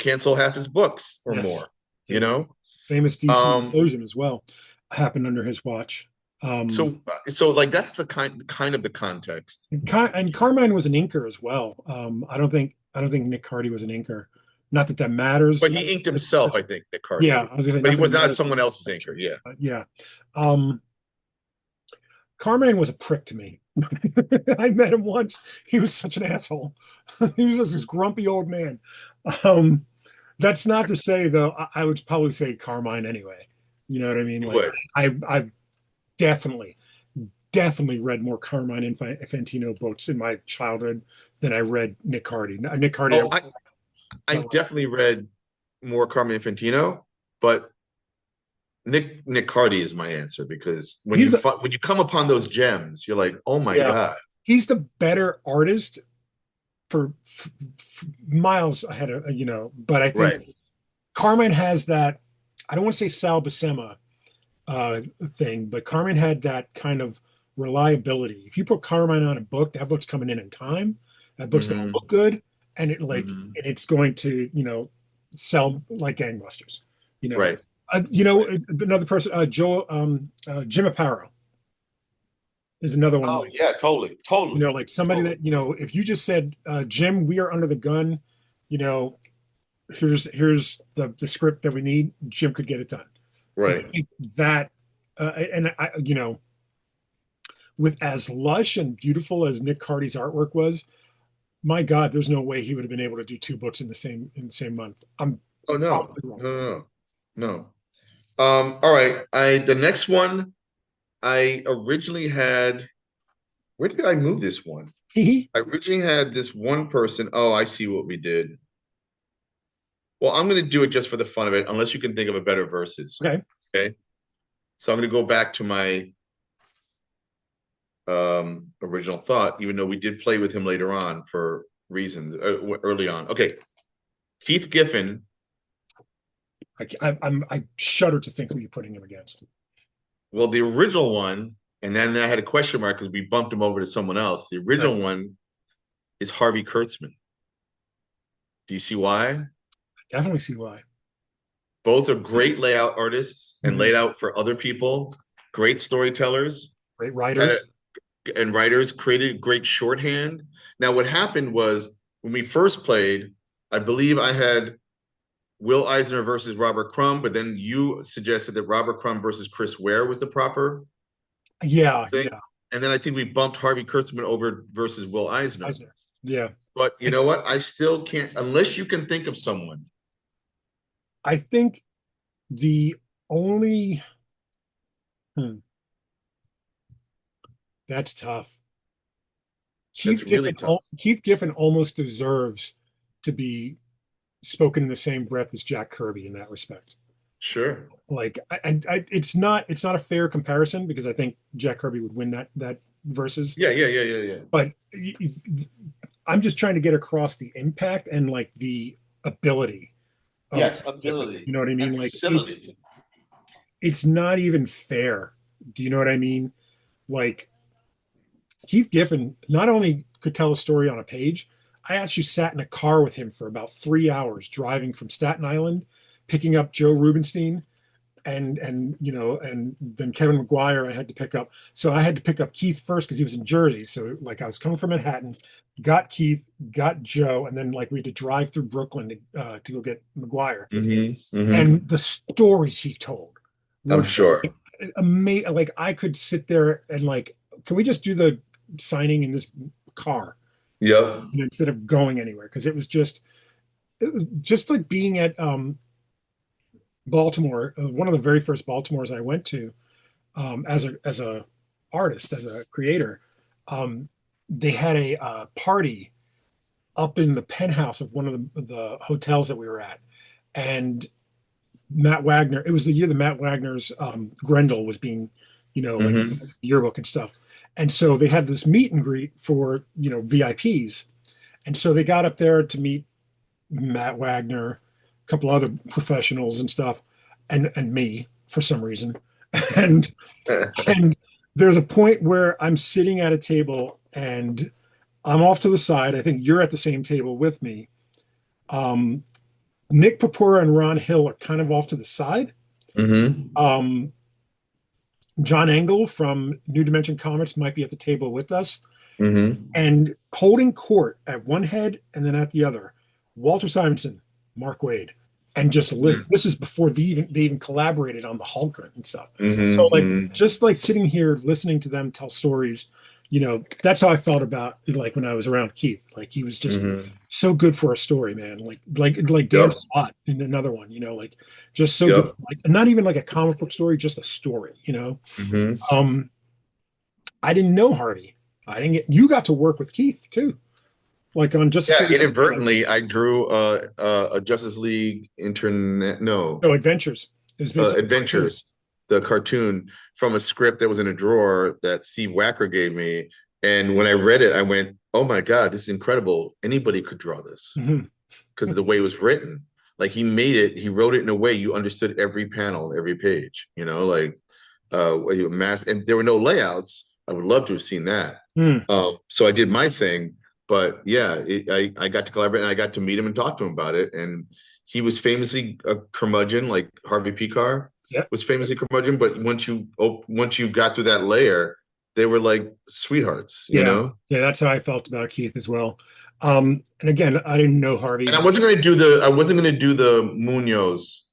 cancel half his books or Yes. more, you Yeah. know. Famous DC Um, implosion as well happened under his watch. Um, so like that's the kind of the context. and Carmine was an inker as well. I don't think Nick Cardy was an inker. Not that matters. But he inked himself, I think, Nick Cardy Yeah, did. I was gonna say But he not that was it not matters. someone else's inker. Yeah. Yeah. Um, Carmine was a prick to me. I met him once. He was such an asshole. He was just this grumpy old man. Um, that's not to say though. I would probably say Carmine anyway. You know what I mean? You Like would. I've definitely read more Carmine Infantino books in my childhood than I read Nick Cardy. Nick Cardy, Oh, I definitely read more Carmen Infantino, but Nick Cardy is my answer because he's a, when you come upon those gems, you're like, oh my yeah, God. he's the better artist for miles ahead of But I think Right. Carmine has that. I don't want to say Sal Buscema thing, but Carmine had that kind of reliability. If you put Carmine on a book, that book's coming in time. That book's going to Hmm. look good, and Hmm. it's going to sell like gangbusters. You know, Right. Right. another person, Jim Aparo is another one. Oh Like yeah, totally, totally, like somebody totally. that if you just said, Jim, we are under the gun. You know, here's the script that we need. Jim could get it done. And I Right. think that, and I, with as lush and beautiful as Nick Cardy's artwork was, my God, there's no way he would have been able to do two books in the same month. I'm Oh no, probably wrong. no, no, no. All right. The next one I originally had. Where did I move this one? I originally had this one person. Oh, I see what we did. Well, I'm going to do it just for the fun of it, unless you can think of a better verses. Okay. Okay. So I'm going to go back to my original thought, even though we did play with him later on for reasons early on. Okay. Keith Giffen I shudder to think who you're putting him against. Well, the original one, and then I had a question mark because we bumped him over to someone else. The Right. original one is Harvey Kurtzman. Do you see why? Definitely see why. Both are great layout artists and Mhm. laid out for other people, great storytellers, Great had writers. and writers, created great shorthand. Now, what happened was when we first played, I believe I had Will Eisner versus Robert Crumb, but then you suggested that Robert Crumb versus Chris Ware was the proper Yeah, thing. yeah. And then I think we bumped Harvey Kurtzman over versus Will Eisner. Eisner. Yeah. But you I know what? I still can't, unless you can think of someone. I think the only hmm, that's tough. That's really tough. Keith Giffen almost deserves to be spoken in the same breath as Jack Kirby in that respect. Sure. Like it's not a fair comparison because I think Jack Kirby would win that versus. Yeah. But I'm just trying to get across the impact and like the ability of Yes, Giffen. ability You know what I and mean? Like facility. it's not even fair. Do you know what I mean? Like Keith Giffen not only could tell a story on a page, I actually sat in a car with him for about 3 hours driving from Staten Island, picking up Joe Rubenstein and then Kevin McGuire I had to pick up. So I had to pick up Keith first because he was in Jersey. So like I was coming from Manhattan, got Keith, got Joe, and then like we had to drive through Brooklyn to go get McGuire. Mm-hmm. And the stories he told I'm were sure. amazing. Like I could sit there and like, can we just do the signing in this car, Yep. instead of going anywhere? Because it was just like being at Baltimore, one of the very first Baltimores I went to as a artist, as a creator. Um, they had a party up in the penthouse of one of the hotels that we were at, and Matt Wagner. It was the year that Matt Wagner's Grendel was being, like Mm-hmm. yearbook and stuff. And so they had this meet and greet for VIPs, and so they got up there to meet Matt Wagner, a couple other professionals and stuff, and me for some reason. And and there's a point where I'm sitting at a table and I'm off to the side. I think you're at the same table with me. Um, Nick Papura and Ron Hill are kind of off to the side. Mm-hmm. Um, John Engel from New Dimension Comics might be at the table with us. Mm-hmm. And holding court at one head and then at the other, Walter Simonson, Mark Waid, and just this is before they even collaborated on the Hulk and stuff. So like Mm-hmm. just like sitting here listening to them tell stories, that's how I felt about like when I was around Keith. Like he was just Mm-hmm. so good for a story, man. Like Dan Yep. Slott in another one, like just so good. Yep. For, like not even like a comic book story, just a story. Mm-hmm. Um, I didn't know Hardy. I didn't get you got to work with Keith too, like on Justice Yeah, League. inadvertently, I drew a Justice League internet, no, No Adventures. It was based on a cartoon. Adventures, the cartoon from a script that was in a drawer that Steve Wacker gave me. And when I read it, I went, "Oh my God, this is incredible! Anybody could draw this." Mm-hmm. Because of the way it was written. Like he made it, he wrote it in a way you understood every panel, every page, like and there were no layouts. I would love to have seen that. Mm. So I did my thing, but yeah, I got to collaborate and I got to meet him and talk to him about it. And he was famously a curmudgeon, like Harvey Picar Yep. was famously curmudgeon. But once you got through that layer, they were like sweethearts, you Yeah. know. Yeah. That's how I felt about Keith as well. And again, I didn't know Harvey. And I wasn't going to do the Munoz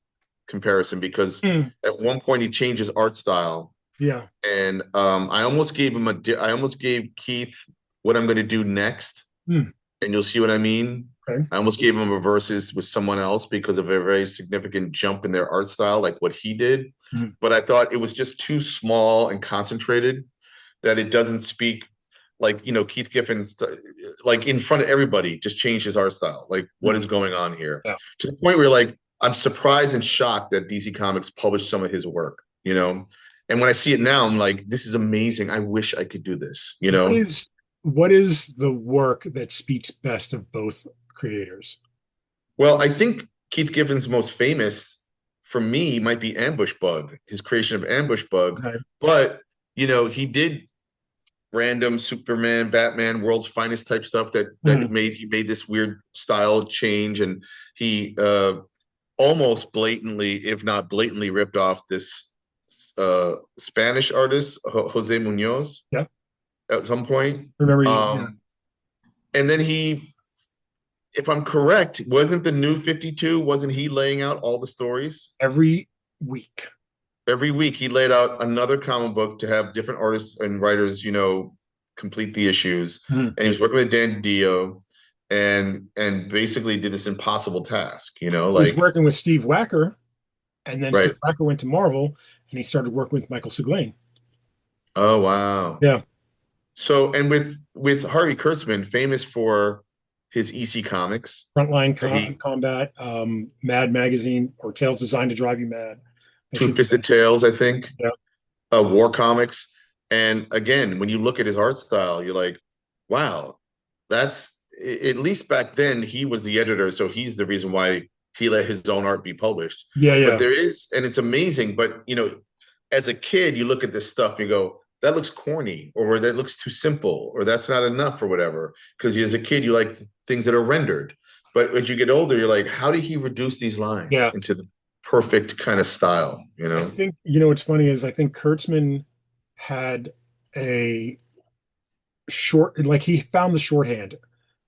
comparison because Mm. at one point he changed his art style, Yeah. and I almost gave Keith what I'm going to do next, Mm. and you'll see what I mean. Okay. I almost gave him a versus with someone else because of a very significant jump in their art style, like what he did. Mm. But I thought it was just too small and concentrated that it doesn't speak like Keith Giffen's like in front of everybody just changed his art style. Like what is Mm. going on here? Yeah. To the point where like I'm surprised and shocked that DC Comics published some of his work. And when I see it now, I'm like, this is amazing. I wish I could do this, you What know? is what is the work that speaks best of both creators? Well, I think Keith Giffen's most famous for me might be Ambush Bug, his creation of Ambush Bug. Okay. But he did random Superman, Batman, World's Finest type stuff that Mhm. he made this weird style change, and he almost blatantly, if not blatantly, ripped off this Spanish artist Jose Munoz Yeah. at some point. Remember you? Yeah. Um, and then if I'm correct, wasn't the New 52? Wasn't he laying out all the stories? Every week. Every week he laid out another comic book to have different artists and writers, complete the issues. Mhm. And he was working with Dan Dio and basically did this impossible task, He was like working with Steve Wacker, and then Steve right. Wacker went to Marvel, and he started working with Michael Siglain. Oh wow. Yeah. So and with Harvey Kurtzman, famous for his EC comics Frontline that he Combat, Mad Magazine, or Tales Designed to Drive You Mad. I Two should Fisted Tales, I think, Yeah. War Comics. And again, when you look at his art style, you're like, wow, that's at least back then he was the editor, so he's the reason why he let his own art be published. Yeah, But yeah. there is, and it's amazing. But as a kid, you look at this stuff, you go, that looks corny, or that looks too simple, or that's not enough, or whatever. Because as a kid, you like things that are rendered. But as you get older, you're like, how did he reduce these lines Yeah. into the perfect kind of style? I think, what's funny is I think Kurtzman had a like he found the shorthand,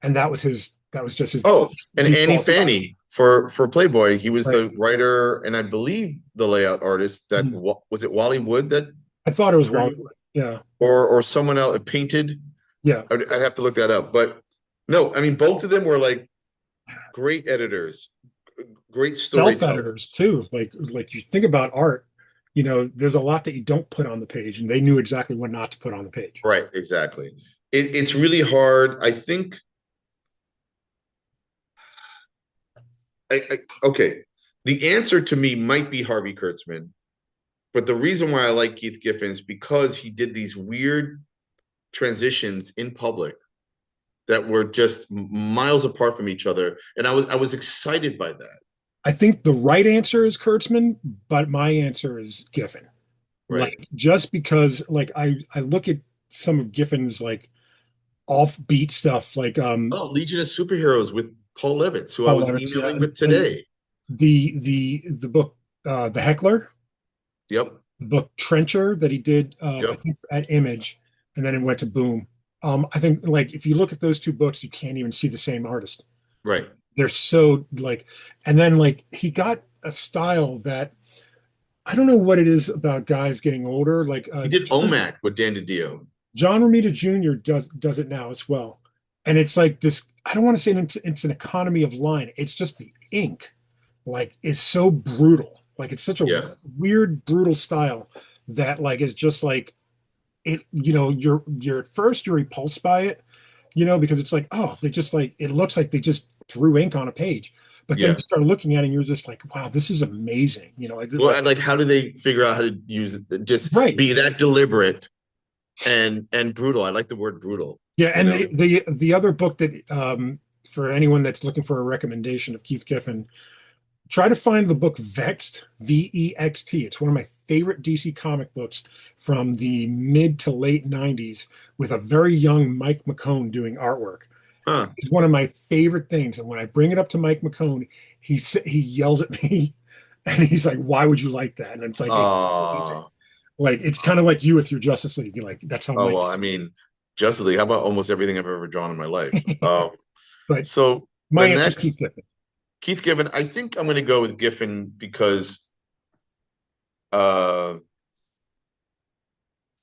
and that was just his Oh, and Annie default style. Fanny for Playboy, he was Right. the writer and I believe the layout artist. That Mhm. was it. Wally Wood that I thought it was Wally. Yeah. or someone else painted. Yeah. I'd have to look that up. But no, I mean both of them were like great editors, great Self-editors storytellers. too. Like you think about art, there's a lot that you don't put on the page, and they knew exactly what not to put on the page. Right, exactly. It's really hard. I think. Okay, the answer to me might be Harvey Kurtzman, but the reason why I like Keith Giffen is because he did these weird transitions in public that were just miles apart from each other, and I was excited by that. I think the right answer is Kurtzman, but my answer is Giffen. Right. Like just because like I look at some of Giffen's like offbeat stuff, like Oh, Legion of Superheroes with Paul Levitz, who I Paul was Levitz, yeah, emailing with and today. the book The Heckler, Yep. the book Trencher that he did I Yep. think at Image, and then it went to Boom. I think like if you look at those two books, you can't even see the same artist. Right. They're so like, and then like he got a style that I don't know what it is about guys getting older. Like He did OMAC with Dan DiDio. John Romita Jr. does it now as well, and it's like this. I don't want to say it's an economy of line. It's just the ink, like, is so brutal. Like it's such a Yeah. weird, brutal style that like is just like it. You're at first you're repulsed by it, because it's like, oh, they just like it looks like they just drew ink on a page. But then Yeah. you start looking at it and you're just like, wow, this is amazing. It's Well, like and like, how do they figure out how to use it? Just right. be that deliberate and brutal. I like the word brutal. Yeah, You and know. the other book that for anyone that's looking for a recommendation of Keith Giffen, try to find the book Vexed, Vext. It's one of my favorite DC comic books from the mid to late 90s with a very young Mike McCone doing artwork. Huh. It's one of my favorite things. And when I bring it up to Mike McCone, he yells at me and he's like, why would you like that? And it's like, it's amazing. Oh. Like, it's kind of like you with your Justice League. You're like, that's how Oh Mike well, I is. mean, Justice League. How about almost everything I've ever drawn in my life? But So my the answer is Keith next Giffen. Keith Giffen, I think I'm going to go with Giffen because, uh,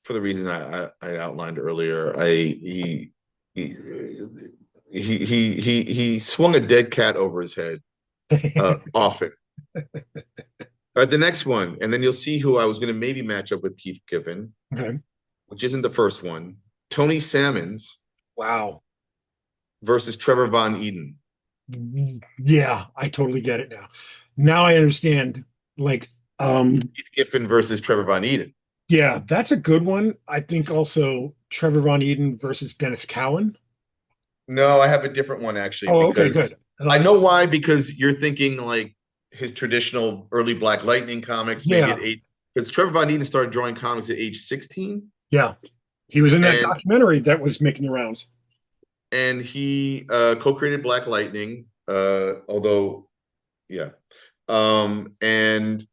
for the reason I outlined earlier, he he swung a dead cat over his head often. All right, the next one, and then you'll see who I was going to maybe match up with Keith Giffen, Okay. which isn't the first one. Tony Salmons Wow. versus Trevor Von Eden. Yeah, I totally get it now. Now I understand. Like, Keith Giffen versus Trevor Von Eden. yeah, that's a good one. I think also Trevor Von Eden versus Dennis Cowan. No, I have a different one actually Oh, okay, good. because I know why. Because you're thinking like his traditional early Black Lightning comics, maybe at Yeah, 8, because Trevor Von Eeden started drawing comics at age 16, yeah. He was in that and documentary that was making the rounds. he co-created Black Lightning, although yeah, and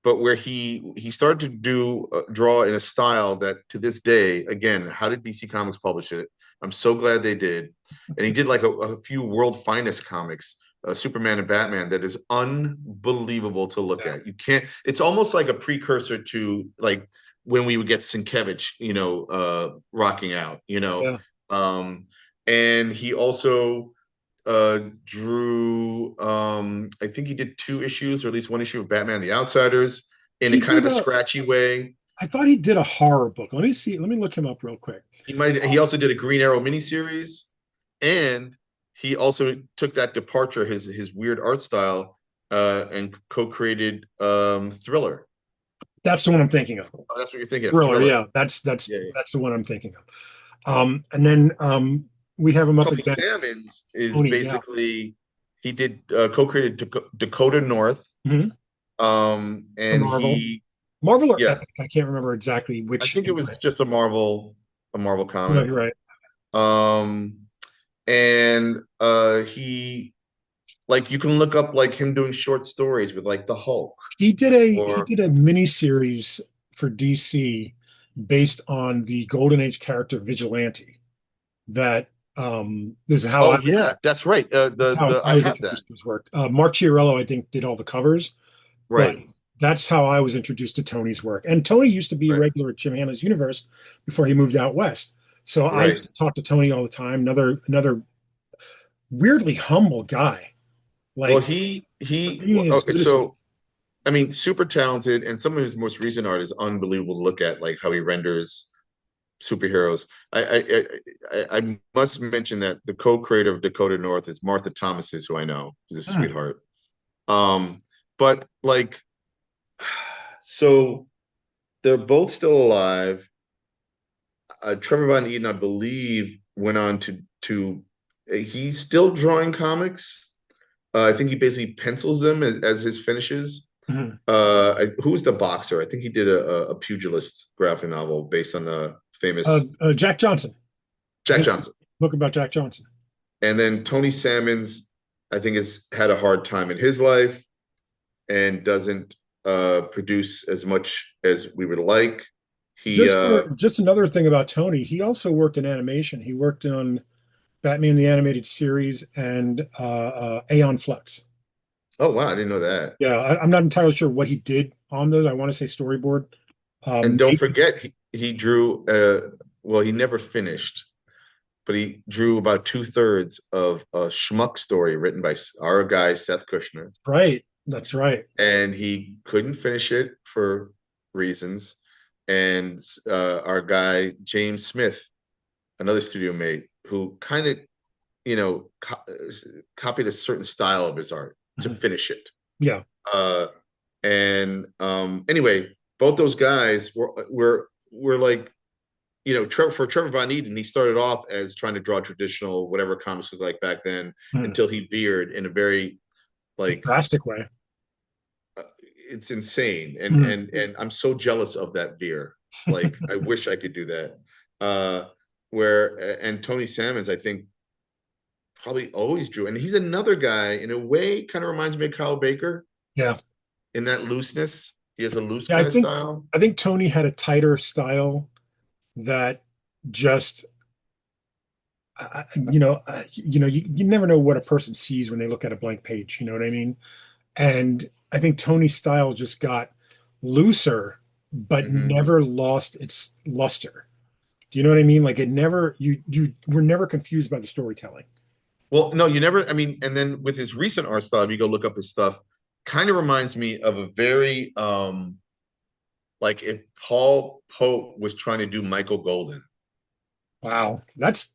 but where he started to do draw in a style that to this day, again, how did DC Comics publish it? I'm so glad they did. And he did like a few world finest comics, Superman and Batman, that is unbelievable to look Yeah, at. You can't. It's almost like a precursor to like when we would get Sienkiewicz, rocking out, yeah. Um, and he also drew I think he did 2 issues or at least 1 issue of Batman the Outsiders in a He kind did of a a. scratchy way. I thought he did a horror book. Let me see. Let me look him up real quick. He also did a Green Arrow miniseries, and he also took that departure, his weird art style, and co-created Thriller. That's the one I'm thinking of. Oh, that's what you're thinking of, Thriller. Thriller. Yeah, that's that's Yeah, yeah. that's the one I'm thinking of. And then we have him up Tony against Salmons is Tony. Yeah. basically he did co-created Dakota North, Hmm. For and Marvel. he Marvel or yeah, Epic? I can't remember exactly I which think it was imprint. just a Marvel No, comic. you're right. Um, and he like you can look up like him doing short stories with like the Hulk He or did a mini series for DC based on the Golden Age character Vigilante. That this is how oh yeah, that's right. The I I was have that introduced to his work. Mark Chiarello, I think, did all the covers, but right, that's how I was introduced to Tony's work. And Tony used to be a right, regular at Jim Hanna's Universe before he moved out west. So I used right. to talk to Tony all the time. Another weirdly humble guy, Well, like for he being as good as he. so I mean, super talented, and some of his most recent art is unbelievable to look at, like how he renders superheroes. I must mention that the co-creator of Dakota North is Martha Thomases, who I know is a Hmm. sweetheart. But like, so they're both still alive. Trevor Von Eden, I believe, went on to he's still drawing comics. I think he basically pencils them as his finishes. Mhm. Who's the boxer? I think he did a pugilist graphic novel based on the famous Jack Johnson. Jack His Johnson. book about Jack Johnson. And then Tony Salmons, I think, has had a hard time in his life and doesn't produce as much as we would like. He Just another thing about Tony, he also worked in animation. He worked on Batman the Animated Series and Aeon Flux. Oh wow, I didn't know that. Yeah, I'm not entirely sure what he did on those. I want to say storyboard. And don't Maybe, forget, he drew. Well, he never finished, but he drew about 2/3 of a schmuck story written by our guy Seth Kushner, right. That's right. and he couldn't finish it for reasons. And our guy James Smith, another studio mate, who kind of copied a certain style of his art to Mhm. finish it. Yeah. Uh, and anyway, both those guys were like for Trevor Von Eden, he started off as trying to draw traditional whatever comics was like back then Mhm. until he veered in a very like Drastic way. it's insane, and Mhm. and and I'm so jealous of that veer. Like I wish I could do that. Uh, where and Tony Salmons, I think probably always drew, and he's another guy in a way kind of reminds me of Kyle Baker Yeah. in that looseness. He has a loose Yeah, kind of style. I think Tony had a tighter style that just you never know what a person sees when they look at a blank page. You know what I mean? And I think Tony's style just got looser, but Hmm. never lost its luster. Do you know what I mean? Like it never you were never confused by the storytelling. Well, no, you never. I mean, and then with his recent art style, if you go look up his stuff, kind of reminds me of a very like if Paul Pope was trying to do Michael Golden, Wow, that's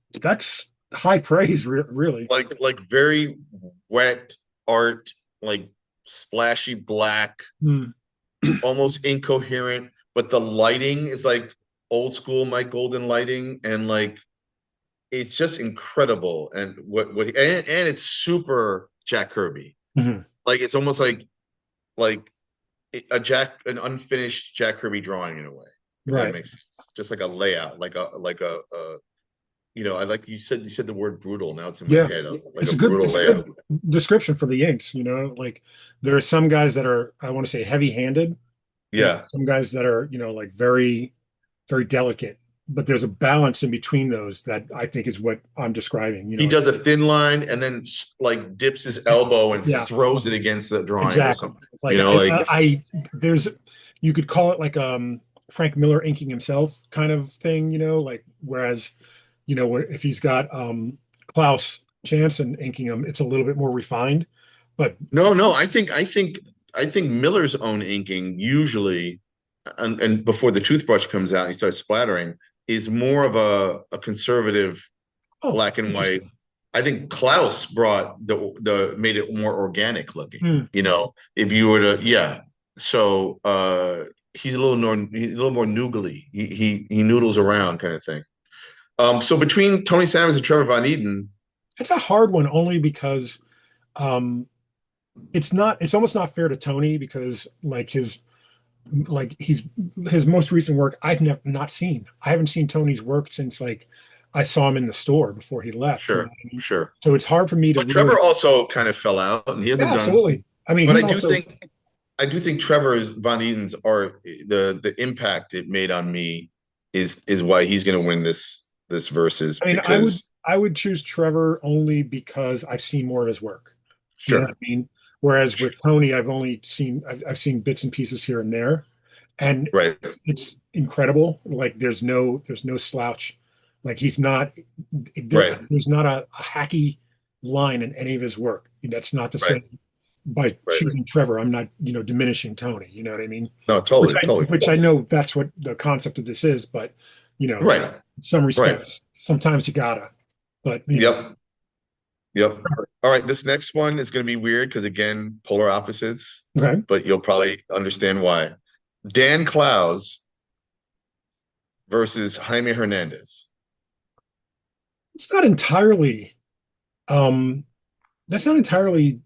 high praise, really. like very wet art, like splashy black, Hmm. almost incoherent, but the lighting is like old school Mike Golden lighting, and like it's just incredible. And and it's super Jack Kirby. Mhm. Like it's almost like like an unfinished Jack Kirby drawing in a way, if that Right. makes sense. Just like a layout, I like you said the word brutal. Now it's in my Yeah. head, like a brutal It's a layout. good description for the Yanks, like there are some guys that are, I want to say, heavy-handed, and Yeah. some guys that are, like very, very delicate. But there's a balance in between those that I think is what I'm describing, He does a thin line and then like dips his elbow and Yeah, throws it against the drawing or exactly. something. Like there's, you could call it like Frank Miller inking himself kind of thing, like whereas, if he's got Klaus Janson inking him, it's a little bit more refined. But No, I think Miller's own inking usually, and before the toothbrush comes out and he starts splattering, is more of a conservative oh, black and white. interesting. I think Klaus brought the made it more organic looking. Hmm. If you were to, yeah. So he's a little more noodly. He noodles around kind of thing. So between Tony Salmons and Trevor Von Eaton, It's a hard one only because um, it's almost not fair to Tony because his most recent work I've not seen. I haven't seen Tony's work since like I saw him in the store before he left. You know sure, what I mean? sure. So it's hard for me to But really. Trevor also kind of fell out, and he Yeah, hasn't done. absolutely. I mean, But he also. I do think Trevor's Von Eden's are the impact it made on me is why he's going to win this versus I mean, because I would choose Trevor only because I've seen more of his work. You know what sure, I mean? Whereas with Tony, I've seen bits and pieces here and there, and right, it's incredible. Like there's no slouch. Like right, there's not a hacky line in any of his work. That's not to right, say by right. choosing Trevor, I'm not diminishing Tony. You know what I mean? No, totally, totally. Which I know that's what the concept of this is, but Right, in some right. respects, sometimes you gotta. But Yep, yep. All right, this next one is going to be weird because again, polar opposites, okay. but you'll probably understand why. Dan Clowes versus Jaime Hernandez. It's not entirely um that's not entirely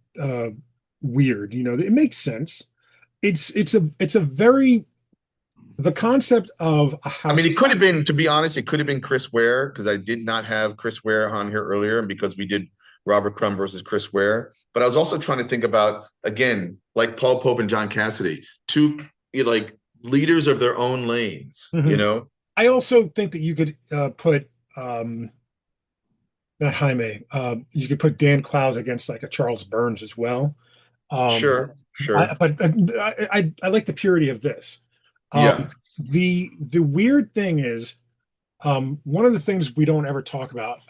weird. It makes sense. It's a very the concept of a I mean, house. it could have been, to be honest, it could have been Chris Ware because I did not have Chris Ware on here earlier, and because we did Robert Crumb versus Chris Ware. But I was also trying to think about again, like Paul Pope and John Cassidy, two like leaders of their own lanes. Mhm. I also think that you could put not Jaime. You could put Dan Clowes against like a Charles Burns as well. Um, Sure, sure, but I like the purity of this. yeah, The weird thing is one of the things we don't ever talk about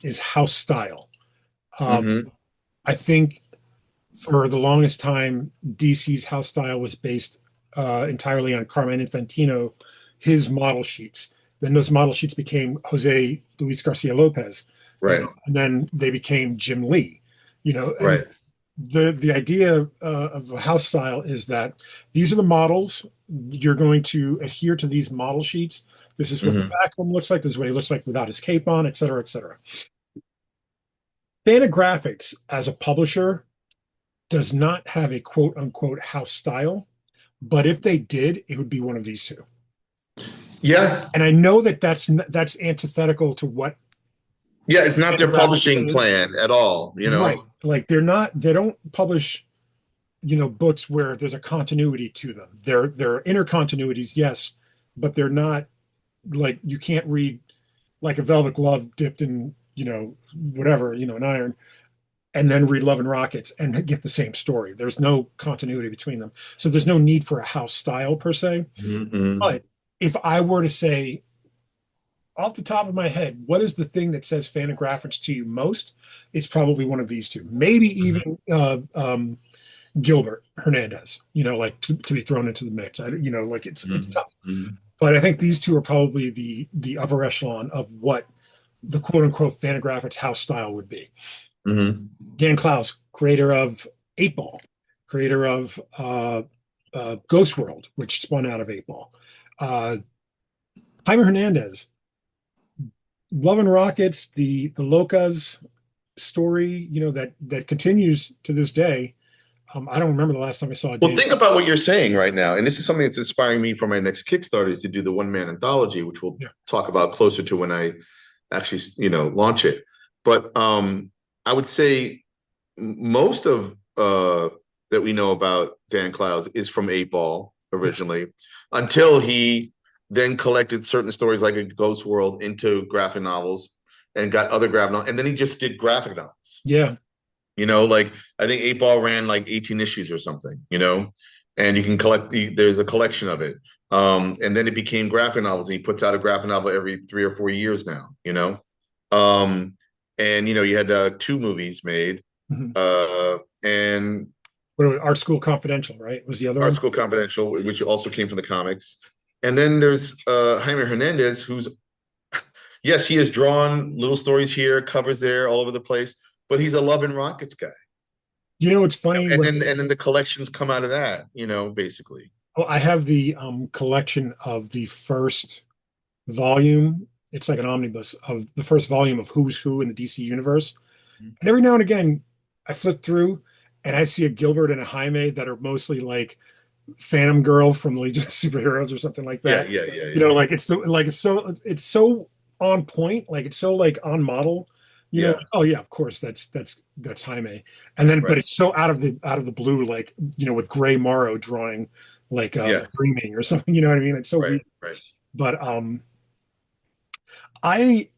is house style. Um, mm-hmm, I think for the longest time, DC's house style was based entirely on Carmine Infantino, his model sheets. Then those model sheets became Jose Luis Garcia Lopez, right, and then they became Jim Lee, and right, the idea of a house style is that these are the models. You're going to adhere to these model sheets. This is what the mm-hmm, back of them looks like. This is what he looks like without his cape on, et cetera, et cetera. Fantagraphics as a publisher does not have a quote unquote house style, but if they did, it would be one of these two. yeah, And I know that that's antithetical to what yeah. It's not their Fantagraphics publishing is. plan at all, Right. Like they don't publish, books where there's a continuity to them. There are intercontinuities, yes, but they're not like you can't read like a Velvet Glove dipped in, whatever, an iron, and then read Love and Rockets and get the same story. There's no continuity between them. So there's no need for a house style per se. mm-hmm, But if I were to say off the top of my head, what is the thing that says Fantagraphics to you most? It's probably one of these two. Maybe even Gilbert Hernandez, like to be thrown into the mix. Like it's mm-hmm, tough. mm-hmm, But I think these two are probably the upper echelon of what the quote unquote Fantagraphics house style would be. mm-hmm. Dan Clowes, creator of Eight Ball, creator of Ghost World, which spun out of Eight Ball. Jaime Hernandez, Love and Rockets, the Locas story, that continues to this day. I don't remember the last time I saw Well, Dan. think about what you're saying right now, and this is something that's inspiring me for my next Kickstarter is to do the one man anthology, which we'll Yeah, talk about closer to when I actually, launch it. But I would say most of that we know about Dan Clowes is from Eight Ball yeah, originally, until he then collected certain stories like a Ghost World into graphic novels and got other graphic novels, and then he just did graphic novels. yeah. Like I think Eight Ball ran like 18 issues or something, and you can there's a collection of it. And then it became graphic novels. And he puts out a graphic novel every 3 or 4 years now. Um, and you had two movies made, Mhm. and What was Art School Confidential, right? Was the other Art one? School Confidential, which also came from the comics. And then there's Jaime Hernandez, who's yes, he has drawn little stories here, covers there, all over the place, but he's a Love and Rockets guy. It's funny And when then the collections come out of that, basically. well, I have the collection of the first volume. It's like an omnibus of the first volume of Who's Who in the DC universe. And every now and again, I flip through and I see a Gilbert and a Jaime that are mostly like Phantom Girl from the Legion of Superheroes or something like Yeah, that. yeah, yeah, yeah, Like it's so on point, like it's so like on model. yeah. Like, oh yeah, of course that's Jaime. And then but Right. it's so out of the blue, like with Gray Morrow drawing like Yeah. Dreaming or something, you know what I mean? It's so Right. weird. Right. But I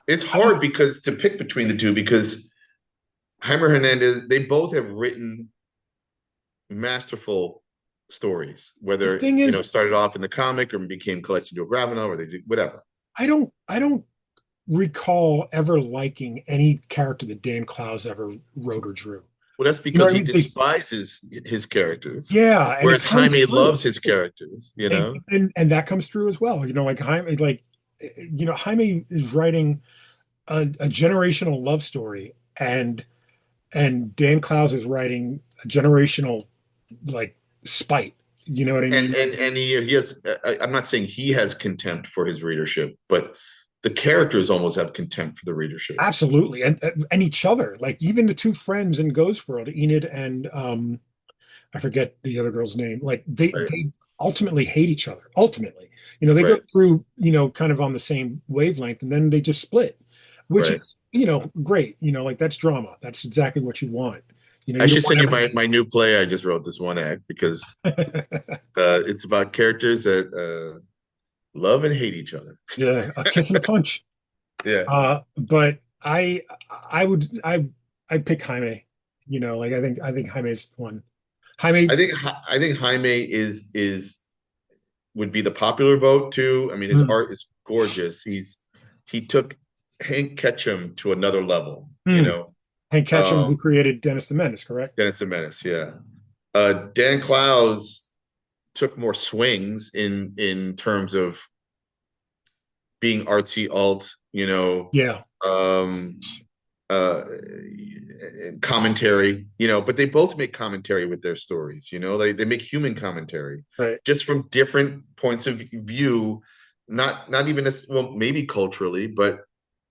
It's I would hard because to pick between the two because Jaime Hernandez, they both have written masterful stories, the whether thing is, started off in the comic or became collected to a graphic novel or they did whatever. I don't recall ever liking any character that Dan Clowes ever wrote or drew. Well, that's You know because what I he mean? despises his characters, Yeah, and it whereas comes Jaime through. loves his characters. And that comes through as well. Like Jaime, Jaime is writing a generational love story, and Dan Clowes is writing a generational like spite. You know what I and mean? and and he has. I'm not saying he has contempt for his readership, but the characters almost have contempt for the readership. Absolutely, and each other. Like even the two friends in Ghost World, Enid and I forget the other girl's name. Like Right. they ultimately hate each other. Ultimately, they go Right. through, kind of on the same wavelength, and then they just split, which Right. is, great. Like that's drama. That's exactly what you want. I You don't should send you want my new play I just wrote, this one act, because every it's about characters that love and hate each other. yeah, a kick and a punch. Yeah. But I pick Jaime. Like I think Jaime's one. Jaime, I think Jaime is would be the popular vote too. I mean, his mm, art is gorgeous. He took Hank Ketchum to another level. mm. Hank Ketchum, Um, who created Dennis the Menace, correct? Dennis the Menace, yeah. Dan Clowes took more swings in terms of being artsy alt, Yeah, um, uh, commentary, but they both make commentary with their stories, they make human commentary right. just from different points of view, not even as well, maybe culturally, but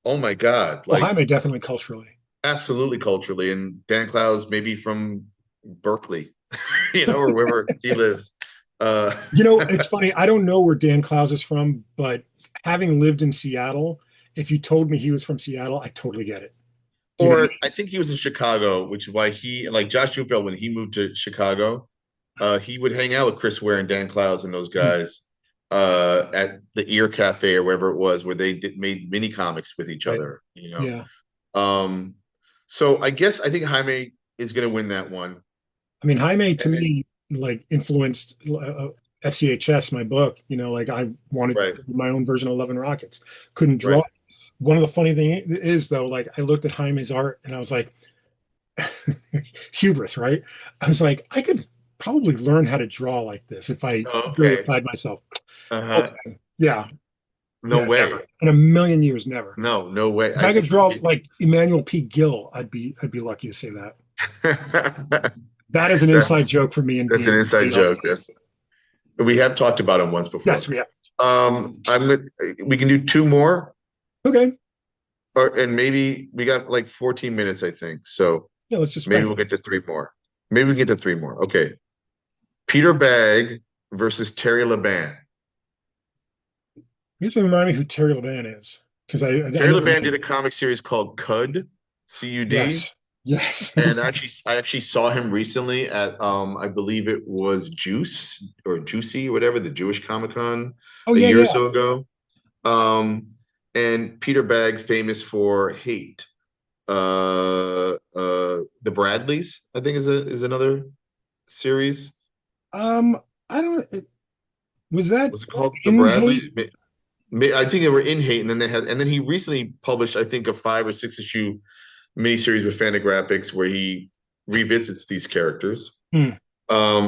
oh my God, Well, like Jaime definitely culturally. absolutely culturally. And Dan Clowes maybe from Berkeley, or wherever he lives. Uh, It's funny. I don't know where Dan Clowes is from, but having lived in Seattle, if you told me he was from Seattle, I totally get it. You know, or I think he was in Chicago, which is why he, like Josh Dufeld, when he moved to Chicago, he would hang out with Chris Ware and Dan Clowes and those guys at the Ear Cafe or wherever it was, where they made mini comics with each right? other. Yeah. Um, so I think Jaime is going to win that one. I mean, Jaime to And then, me like influenced SCHS, my book. Like I wanted right, my own version of Love and Rockets. Couldn't draw. right. One of the funny things is though, like I looked at Jaime's art and I was like, hubris, right? I was like, I could probably learn how to draw like this if I Oh, really okay. applied myself. Uh-huh. Okay. Yeah. No Yeah. Never. way. In a million years, never. No, no way. If I could draw like Emmanuel P. Gill, I'd be lucky to say that. That is an that, inside joke for me and that's an Dean. inside joke. We have talked about him once before. Yes, we have. We can do two more, Okay. and maybe we got like 14 minutes, I think. So Yeah, let's just Maybe crank we'll it. get to three more. Maybe we can get to three more. Okay. Peter Bagg versus Terry Laban. You have to remind me who Terry Levan is, because I Terry know the Laban did name. a comic series called Cud, CUD. Yes, yes. And I actually saw him recently at I believe it was Juice or Juicy or whatever, the Jewish Comic Con Oh a yeah, year or yeah. so ago. Um, and Peter Bagg, famous for Hate. The Bradleys, I think is another series. Um, I don't. Was that Was it called The in Hate? Bradleys? I think they were in Hate, and then he recently published, I think, a 5 or 6 issue miniseries with Fantagraphics where he revisits these characters. Hmm.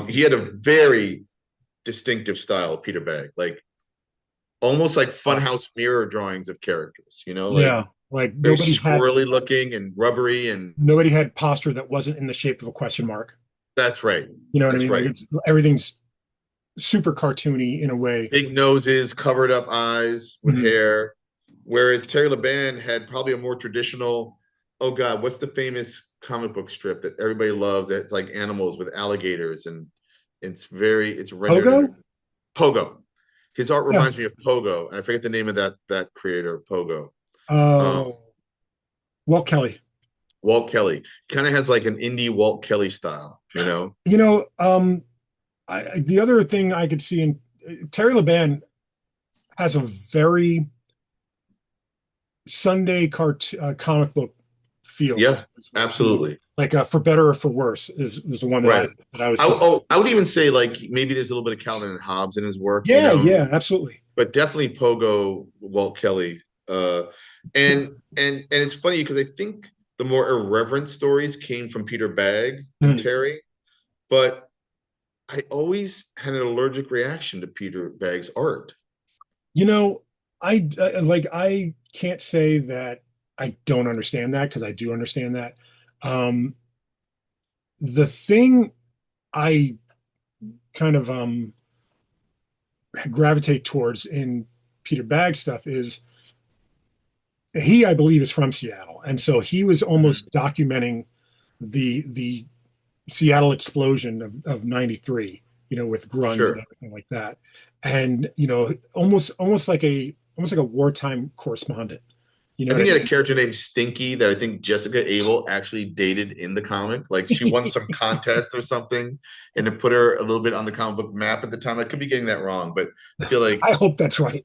He had a very distinctive style, Peter Bagg, like almost like Wow. funhouse mirror drawings of characters, like Yeah, like very squirrely looking and rubbery. And nobody had posture that wasn't in the shape of a question mark. that's right. You know what I That's mean? Like right. it's everything's super cartoony in a way. Big noses, covered up eyes with Mhm. hair. Whereas Terry Laban had probably a more traditional, oh God, what's the famous comic book strip that everybody loves? It's like animals with alligators, and it's rendered in a Pogo? Pogo. His art Yeah. reminds me of Pogo, and I forget the name of that creator of Pogo. Um, Oh, Walt Kelly. Walt Kelly kind of has like an indie Walt Kelly style, You know, the other thing I could see in Terry Laban has a very Sunday comic book feel to Yeah, it as well. You know, absolutely. like For Better or for Worse is the one Right. that I was I, thinking. oh, I would even say like maybe there's a little bit of Calvin and Hobbes in his work, Yeah, yeah, absolutely. but definitely Pogo, Walt Kelly. Uh, and it's funny because I think the more irreverent stories came from Peter Bagg and Hmm. Terry, but I always had an allergic reaction to Peter Bagg's art. You know, I can't say that I don't understand that because I do understand that. Um, the thing I kind of gravitate towards in Peter Bagg stuff is I believe, is from Seattle, and so he was Mhm. almost documenting the Seattle explosion of '93. You know, with grunge and Sure. everything like that, and almost like a wartime correspondent. You know I what think I he had a mean? character named Stinky that I think Jessica Abel actually dated in the comic. Like she won some contest or something, and it put her a little bit on the comic book map at the time. I could be getting that wrong, but I feel like I hope that's right.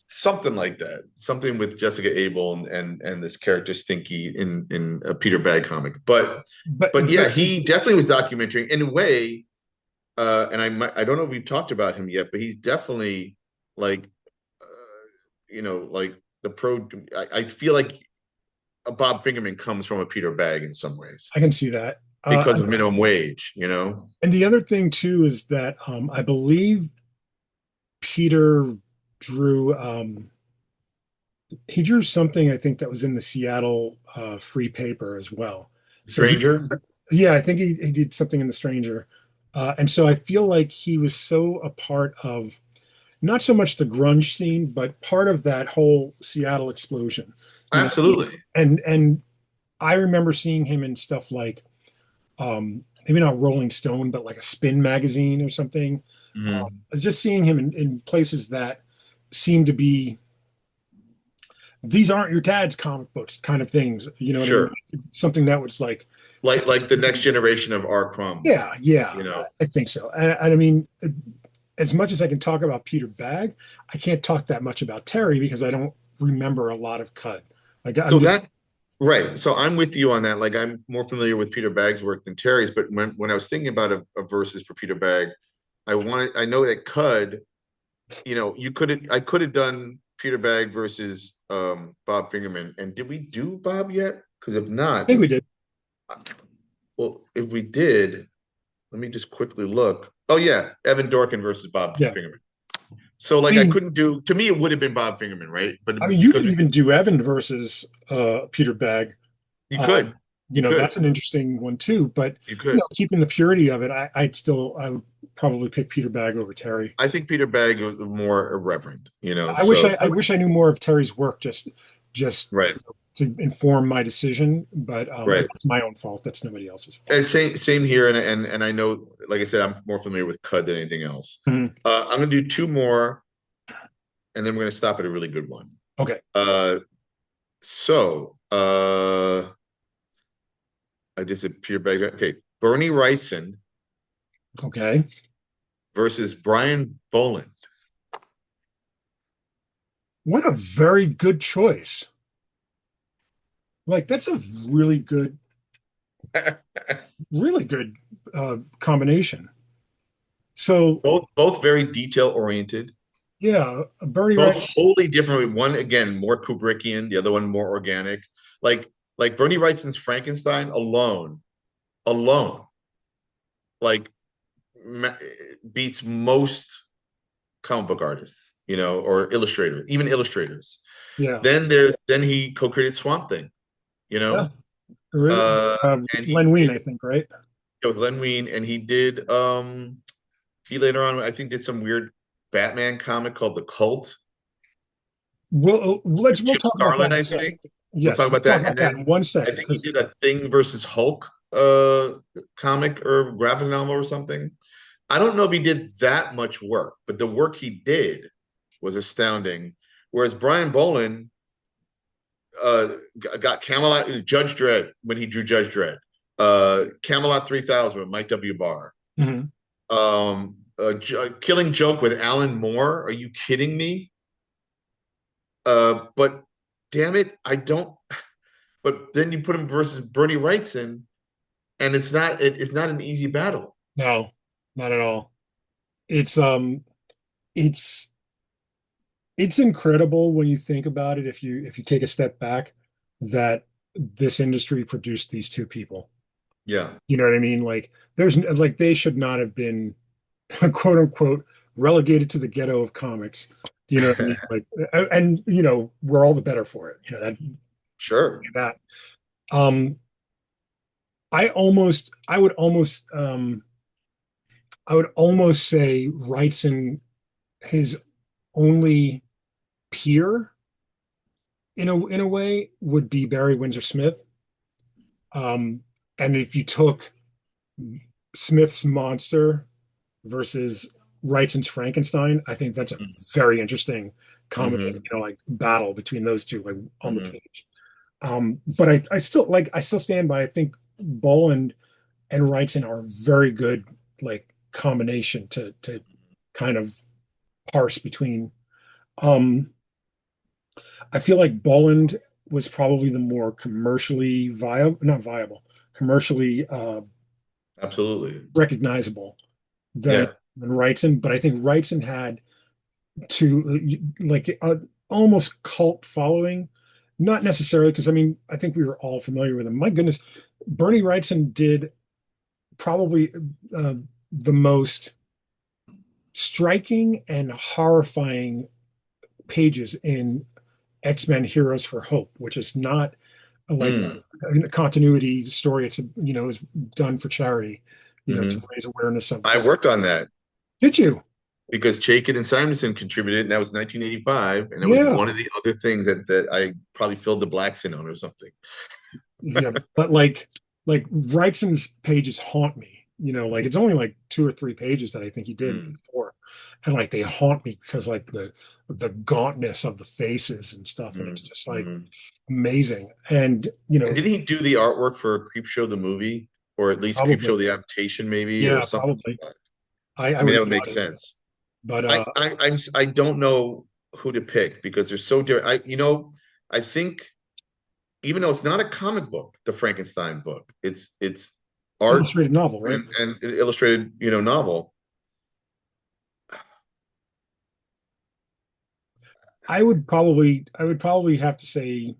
something like that, something with Jessica Abel and this character Stinky in a Peter Bagg comic. But yeah, But he definitely was documentary in a way. And I don't know if we've talked about him yet, but he's definitely like like the pro. I feel like a Bob Fingerman comes from a Peter Bagg in some ways I can see that. because of minimum wage. And the other thing too is that I believe Peter drew he drew something I think that was in the Seattle Free Paper as well. So Stranger. yeah, I think he did something in The Stranger, and so I feel like he was so a part of not so much the grunge scene, but part of that whole Seattle explosion. You know, Absolutely. and I remember seeing him in stuff like maybe not Rolling Stone, but like a Spin magazine or something. Mhm. Just seeing him in places that seem to be these aren't your dad's comic books kind of things. You know what I mean? Sure. Something that was like kind Like the next of, generation of R. Crumb. yeah, yeah, You know. I think so. And I mean, as much as I can talk about Peter Bagg, I can't talk that much about Terry because I don't remember a lot of Cut. Like I'm So just that right. So I'm with you on that. Like I'm more familiar with Peter Bagg's work than Terry's, but when I was thinking about a verses for Peter Bagg, I know that Cud, I could have done Peter Bagg versus Bob Fingerman. And did we do Bob yet? Because if I not, think we did. well, if we did, let me just quickly look. Oh yeah, Evan Dorkin versus Bob Yeah. Fingerman. So I like I mean, couldn't do to me it would have been Bob Fingerman, right? But you because could even do Evan versus Peter Bagg. you Um, could, you you know, could, that's an interesting one too. But you could. keeping the purity of it, I would probably pick Peter Bagg over Terry. I think Peter Bagg was more irreverent, I so wish I knew more of Terry's work just just Right. to inform my decision. But Right. that's my own fault. That's nobody else's fault. And same here, and I know, like I said, I'm more familiar with Cud than anything else. Mhm. I'm gonna do two more, and then we're gonna stop at a really good one. Okay. Uh, so I disappeared back. Okay, Bernie Wrightson Okay. versus Brian Boland. What a very good choice. Like that's a really good combination. So Both very detail oriented. yeah, Bernie Both Wrightson. wholly different. One again more Kubrickian, the other one more organic. Like like Bernie Wrightson's Frankenstein alone, like beats most comic book artists, or illustrators, even illustrators. Yeah. Then he co-created Swamp Thing, you Yeah. know, Really? and he Len Wein, did I think, right? with Len Wein, and he later on I think did some weird Batman comic called The Cult We'll Jim talk about that Starlin, in a I second. think. We'll Yes, talk we'll about talk that. about And that in then one I second think he because did a Thing versus Hulk comic or graphic novel or something. I don't know if he did that much work, but the work he did was astounding. Whereas Brian Boland got Camelot, Judge Dredd when he drew Judge Dredd, Camelot 3000 with Mike W. Barr, Mhm. Killing Joke with Alan Moore. Are you kidding me? But damn it, I don't. But then you put him versus Bernie Wrightson, and it's not an easy battle. No, not at all. It's um it's it's incredible when you think about it if you take a step back that this industry produced these two people. Yeah, You know what I mean? Like there's like they should not have been quote unquote relegated to the ghetto of comics. Do you know what I mean? Like and we're all the better for it. sure. That um I almost I would almost say Wrightson his only peer in a way would be Barry Windsor Smith. Um, and if you took Smith's Monster versus Wrightson's Frankenstein, I think that's a very interesting comic, Mm-hmm. like battle between those two, like on the Mm-hmm. page. But I still stand by. I think Boland and Wrightson are a very good like combination to kind of parse between. Um, I feel like Boland was probably the more commercially viable, not viable, commercially Absolutely. recognizable than Yeah. Wrightson. But I think Wrightson had to like almost cult following, not necessarily because I mean I think we were all familiar with him. My goodness, Bernie Wrightson did probably uh, the most striking and horrifying pages in X-Men Heroes for Hope, which is not like Mm. a continuity story. It's is done for charity, to Mm-hmm. raise awareness of. I worked on that Did you? because Chaikin and Simonson contributed, and that was 1985, and it was Yeah, one of the other things that I probably filled the blacks in on or something. yeah. But like Wrightson's pages haunt me. Like it's only like 2 or 3 pages that I think he did Mm. before, and like they haunt me because like the gauntness of the faces and stuff, and it's Mm. just like Mm. amazing. And And didn't he do the artwork for Creepshow the movie, or at least Creepshow probably, the adaptation, maybe, or yeah, something probably. like that? I I mean, would that have would make thought it, sense. but I don't know who to pick because they're so different. I think even though it's not a comic book, the Frankenstein book, it's art illustrated novel, right? and illustrated, novel. I would probably have to say,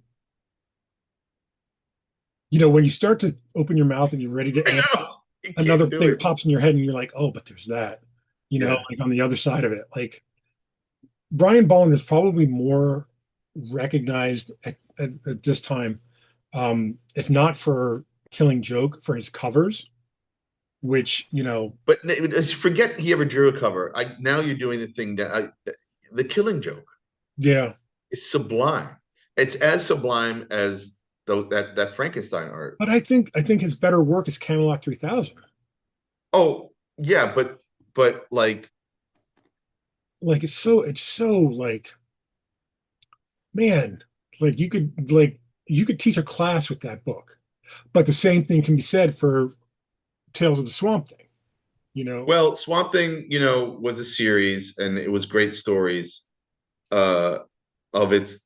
when you start to open your mouth and you're ready to I answer, know you another can't do thing it. pops in your head and you're like, oh, but there's that, Yeah, like on the other side of it. Like Brian Boland is probably more recognized at this time, if not for Killing Joke, for his covers, which, but forget he ever drew a cover. Now you're doing the thing that the Killing Joke yeah, is sublime. It's as sublime as that Frankenstein art. But I think his better work is Camelot 3000. Oh yeah, but like Like it's so like, man, like you could teach a class with that book. But the same thing can be said for Tales of the Swamp Thing, you know. well, Swamp Thing, was a series and it was great stories uh of its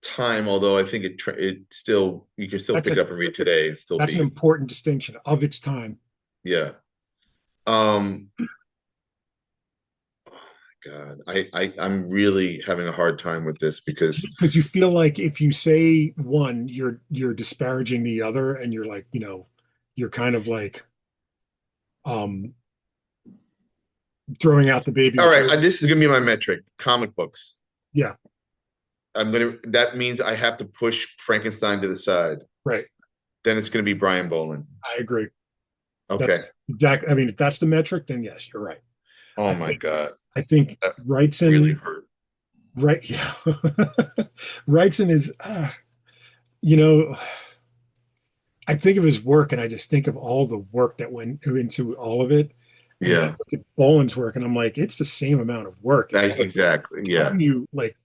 time, although I think it still you can still That's pick a it up and read today and still that's an be important distinction of its time. yeah. Um God, I'm really having a hard time with this because Because you feel like if you say one, you're disparaging the other, and you're like, you're kind of like um throwing out the baby all with right, the, this is gonna be my metric. Comic books. yeah, That means I have to push Frankenstein to the side. right. Then it's gonna be Brian Boland. I agree. Okay. That's exactly. I mean, if that's the metric, then yes, you're right. Oh I my think God. I think That really Wrightson, hurt. right? Yeah, Wrightson is, you know, I think of his work, and I just think of all the work that went into all of it, and then I Yeah, look at Boland's work, and I'm like, it's the same amount of work. It's just exactly. Yeah. telling you like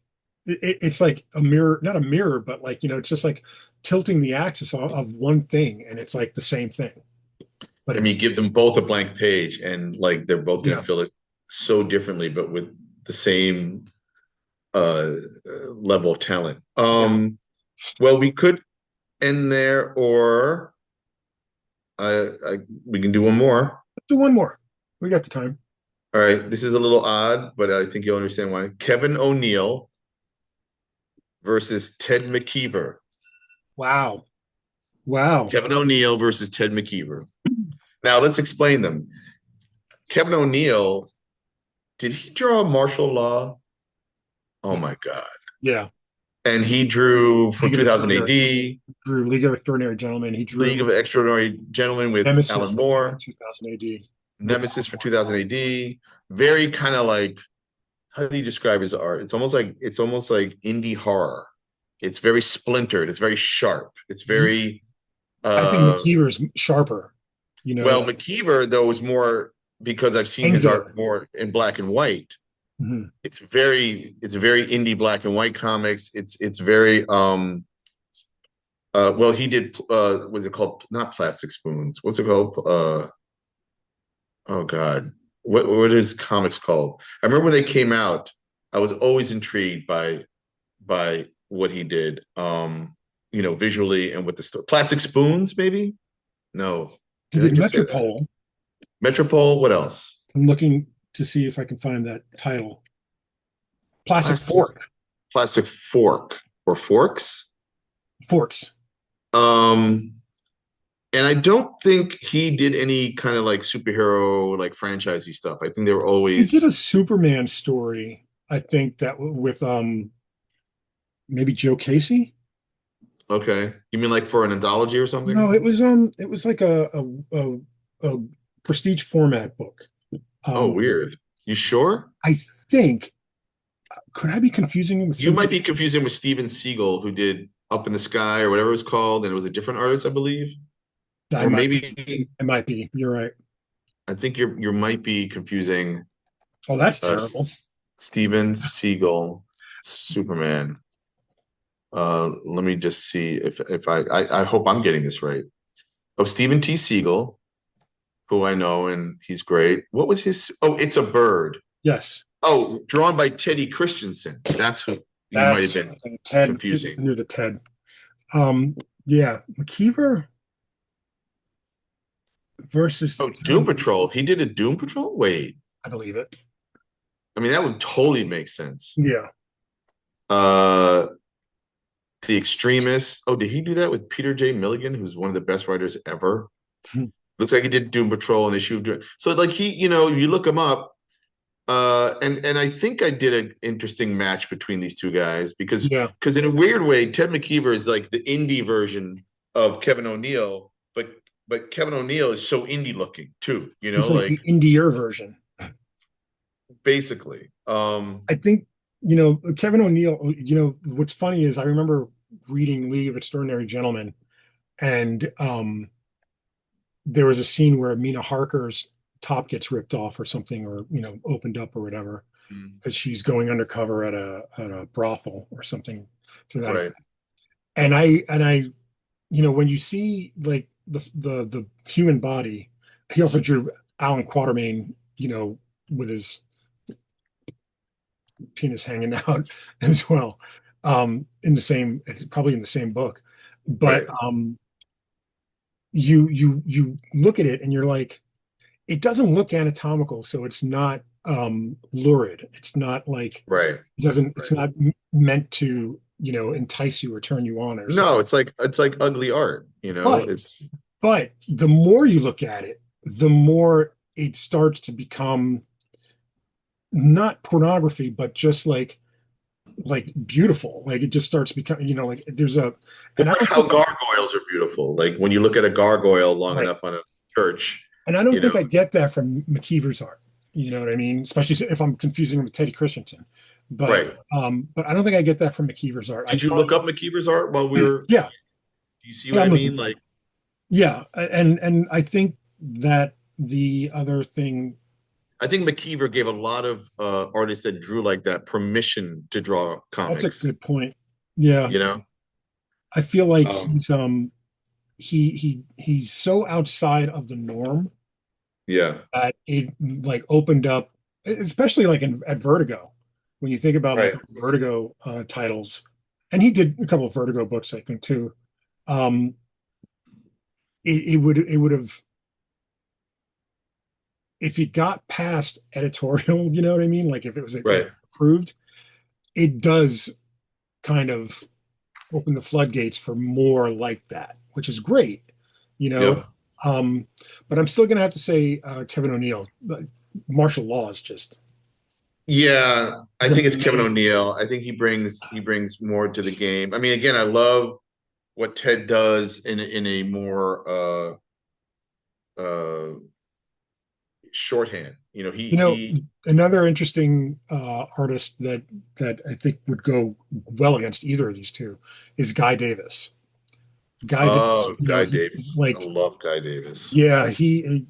it's like a mirror, not a mirror, but like, it's just like tilting the axis of one thing, and it's like the same thing, but I mean, it's, give them both a blank page and like they're both going to yeah, fill it so differently, but with the same uh level of talent. yeah. Well, we could end there, or we can do one more. Let's do one more. We got the time. All right, this is a little odd, but I think you'll understand why. Kevin O'Neill versus Ted McKeever. Wow. Wow. Kevin O'Neill versus Ted McKeever. Now let's explain them. Kevin O'Neill, did he draw martial law? Oh Yeah. my God. Yeah. And he drew for League of 2000 Extraordinary. AD, Drew League of Extraordinary Gentlemen. He League drew of Extraordinary Gentlemen with Nemesis, Alan I think, for Moore, 2000 AD with Nemesis Alan for Moore. 2000 AD. Very kind of like, how do you describe his art? It's almost like indie horror. It's very splintered. It's very sharp. It's very I think uh McKeever's sharper, well, McKeever though is more because I've seen his art angular. more in black and white. Mhm. It's very indie black and white comics. It's very well, he did was it called not plastic spoons? What's it called? Oh God. What is comics called? I remember when they came out, I was always intrigued by what he did. Visually and with the story. Plastic spoons, maybe? No. He Did I did just say that? Metropole. Metropole, what else? I'm looking to see if I can find that title. Plastic Plastic Fork. plastic fork or forks. Forks. Um and I don't think he did any kind of like superhero like franchisey stuff. I think they were He did a always Superman story, I think that with maybe Joe Casey. okay. You mean like for an anthology or No, something? it was like a prestige format book. Oh, Um, weird. You sure? I think, could I be confusing him with You might something? be confusing with Steven Siegel, who did Up in the Sky or whatever it was called, and it was a different artist, I believe. I Or might be. maybe I might be. You're right. I think you might be confusing Oh, that's terrible. Steven Siegel, Superman. Let me just see if I hope I'm getting this right. Oh, Stephen T. Siegel, who I know, and he's great. What was his? Oh, It's a Bird. Yes, Oh, drawn by Teddy Christensen. That's who you might have that's been Ted. confusing. I knew the Ted. Yeah, McKeever versus Oh, Doom Patrol. He did a Doom Patrol? Wait. I believe it. I mean, that would totally make sense. Yeah. Uh, The Extremist. Oh, did he do that with Peter J. Milligan, who's one of the best writers ever? Looks like he did Doom Patrol and Issue. So, like you look him up, and I think I did an interesting match between these two guys Yeah. because in a weird way, Ted McKeever is like the indie version of Kevin O'Neill, but Kevin O'Neill is so indie looking too. He's like Like the indie version. basically. I think, Kevin O'Neill, what's funny is I remember reading League of Extraordinary Gentlemen, and there was a scene where Mina Harker's top gets ripped off or something, or opened up or whatever, Mm. because she's going undercover at a brothel or something to that Right. effect. And I when you see like the human body, he also drew Alan Quatermain, with his penis hanging out as well, in the same, probably in the same book. But Right. you look at it and you're like, it doesn't look anatomical, so it's not lurid. It's not like Right. it doesn't. It's Right. not meant to entice you or turn you on or something. No, it's like ugly art, you know? But It's but the more you look at it, the more it starts to become not pornography, but just like beautiful. Like it just starts becoming, like there's a, Well, and I like don't how think gargoyles are beautiful. Like when you look at a gargoyle long right, enough on a church, and I don't you know. think I get that from McKeever's art. You know what I mean? Especially if I'm confusing him with Teddy Christensen, but Right. but I don't think I get that from McKeever's art. I Did you look find, up McKeever's art while we were? yeah, Do you see yeah, what I I'm mean? looking, Like, yeah, and I think that the other thing, I think McKeever gave a lot of artists that drew like that permission to draw that's a comics. good point. Yeah, You know? I feel like Um, he's so outside of the norm yeah. that it like opened up, especially like at Vertigo, when you think about like Right. Vertigo titles, and he did a couple of Vertigo books, I think too. Um, it would have, if he got past editorial, you know what I mean? Like if it was like Right. approved, it does kind of open the floodgates for more like that, which is great, you know. Yep. Um, but I'm still gonna have to say Kevin O'Neill. Martial law is just Yeah, I is think it's Kevin amazing. O'Neill. I think he brings more to the game. I mean, again, I love what Ted does in a more uh shorthand. You know, he You know, he another interesting artist that I think would go well against either of these two is Guy Davis. Guy Davis, oh, Guy he Davis. I like, love Guy Davis. yeah, he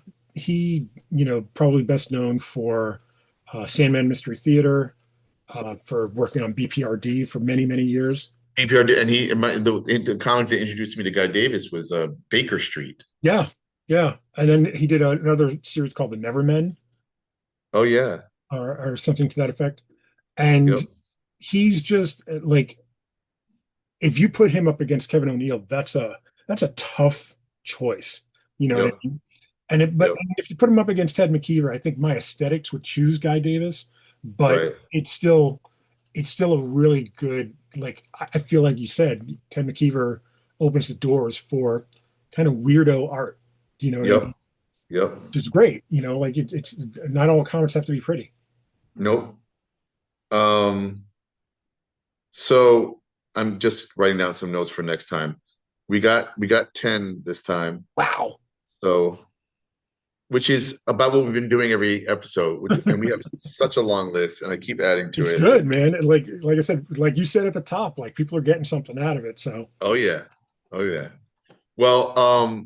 probably best known for Sandman Mystery Theater, for working on BPRD for many years. PPR and the comic that introduced me to Guy Davis was Baker Street. Yeah, yeah, and then he did another series called The Nevermen, Oh yeah. or something to that effect. And Yep. he's just like, if you put him up against Kevin O'Neill, that's a tough choice. You know what I Yep. mean? But Yep. if you put him up against Ted McKeever, I think my aesthetics would choose Guy Davis, but Right. it's still a really good, like I feel like you said, Ted McKeever opens the doors for kind of weirdo art. Do you know what I mean? Yep. Yep. Which is great. Like it's not all comics have to be pretty. Nope. Um, so I'm just writing down some notes for next time. We got 10 this time. Wow. So which is about what we've been doing every episode, and we have such a long list, and I keep adding to It's it. good, man. And like I said, like you said at the top, like people are getting something out of it. So Oh yeah. Oh yeah. Well,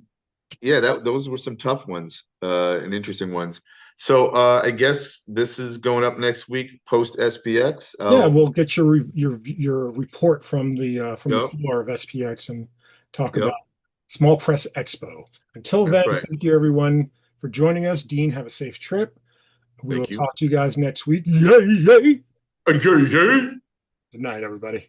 yeah, that those were some tough ones, and interesting ones. So I guess this is going up next week post SPX. yeah, Oh, we'll get your report from the yep, floor of SPX and talk about yep. Small Press Expo. Until then, That's right. thank you everyone for joining us. Dean, have a safe trip. We will Thank you. talk to you guys next week. Yay, yay. Okay, Good night, everybody.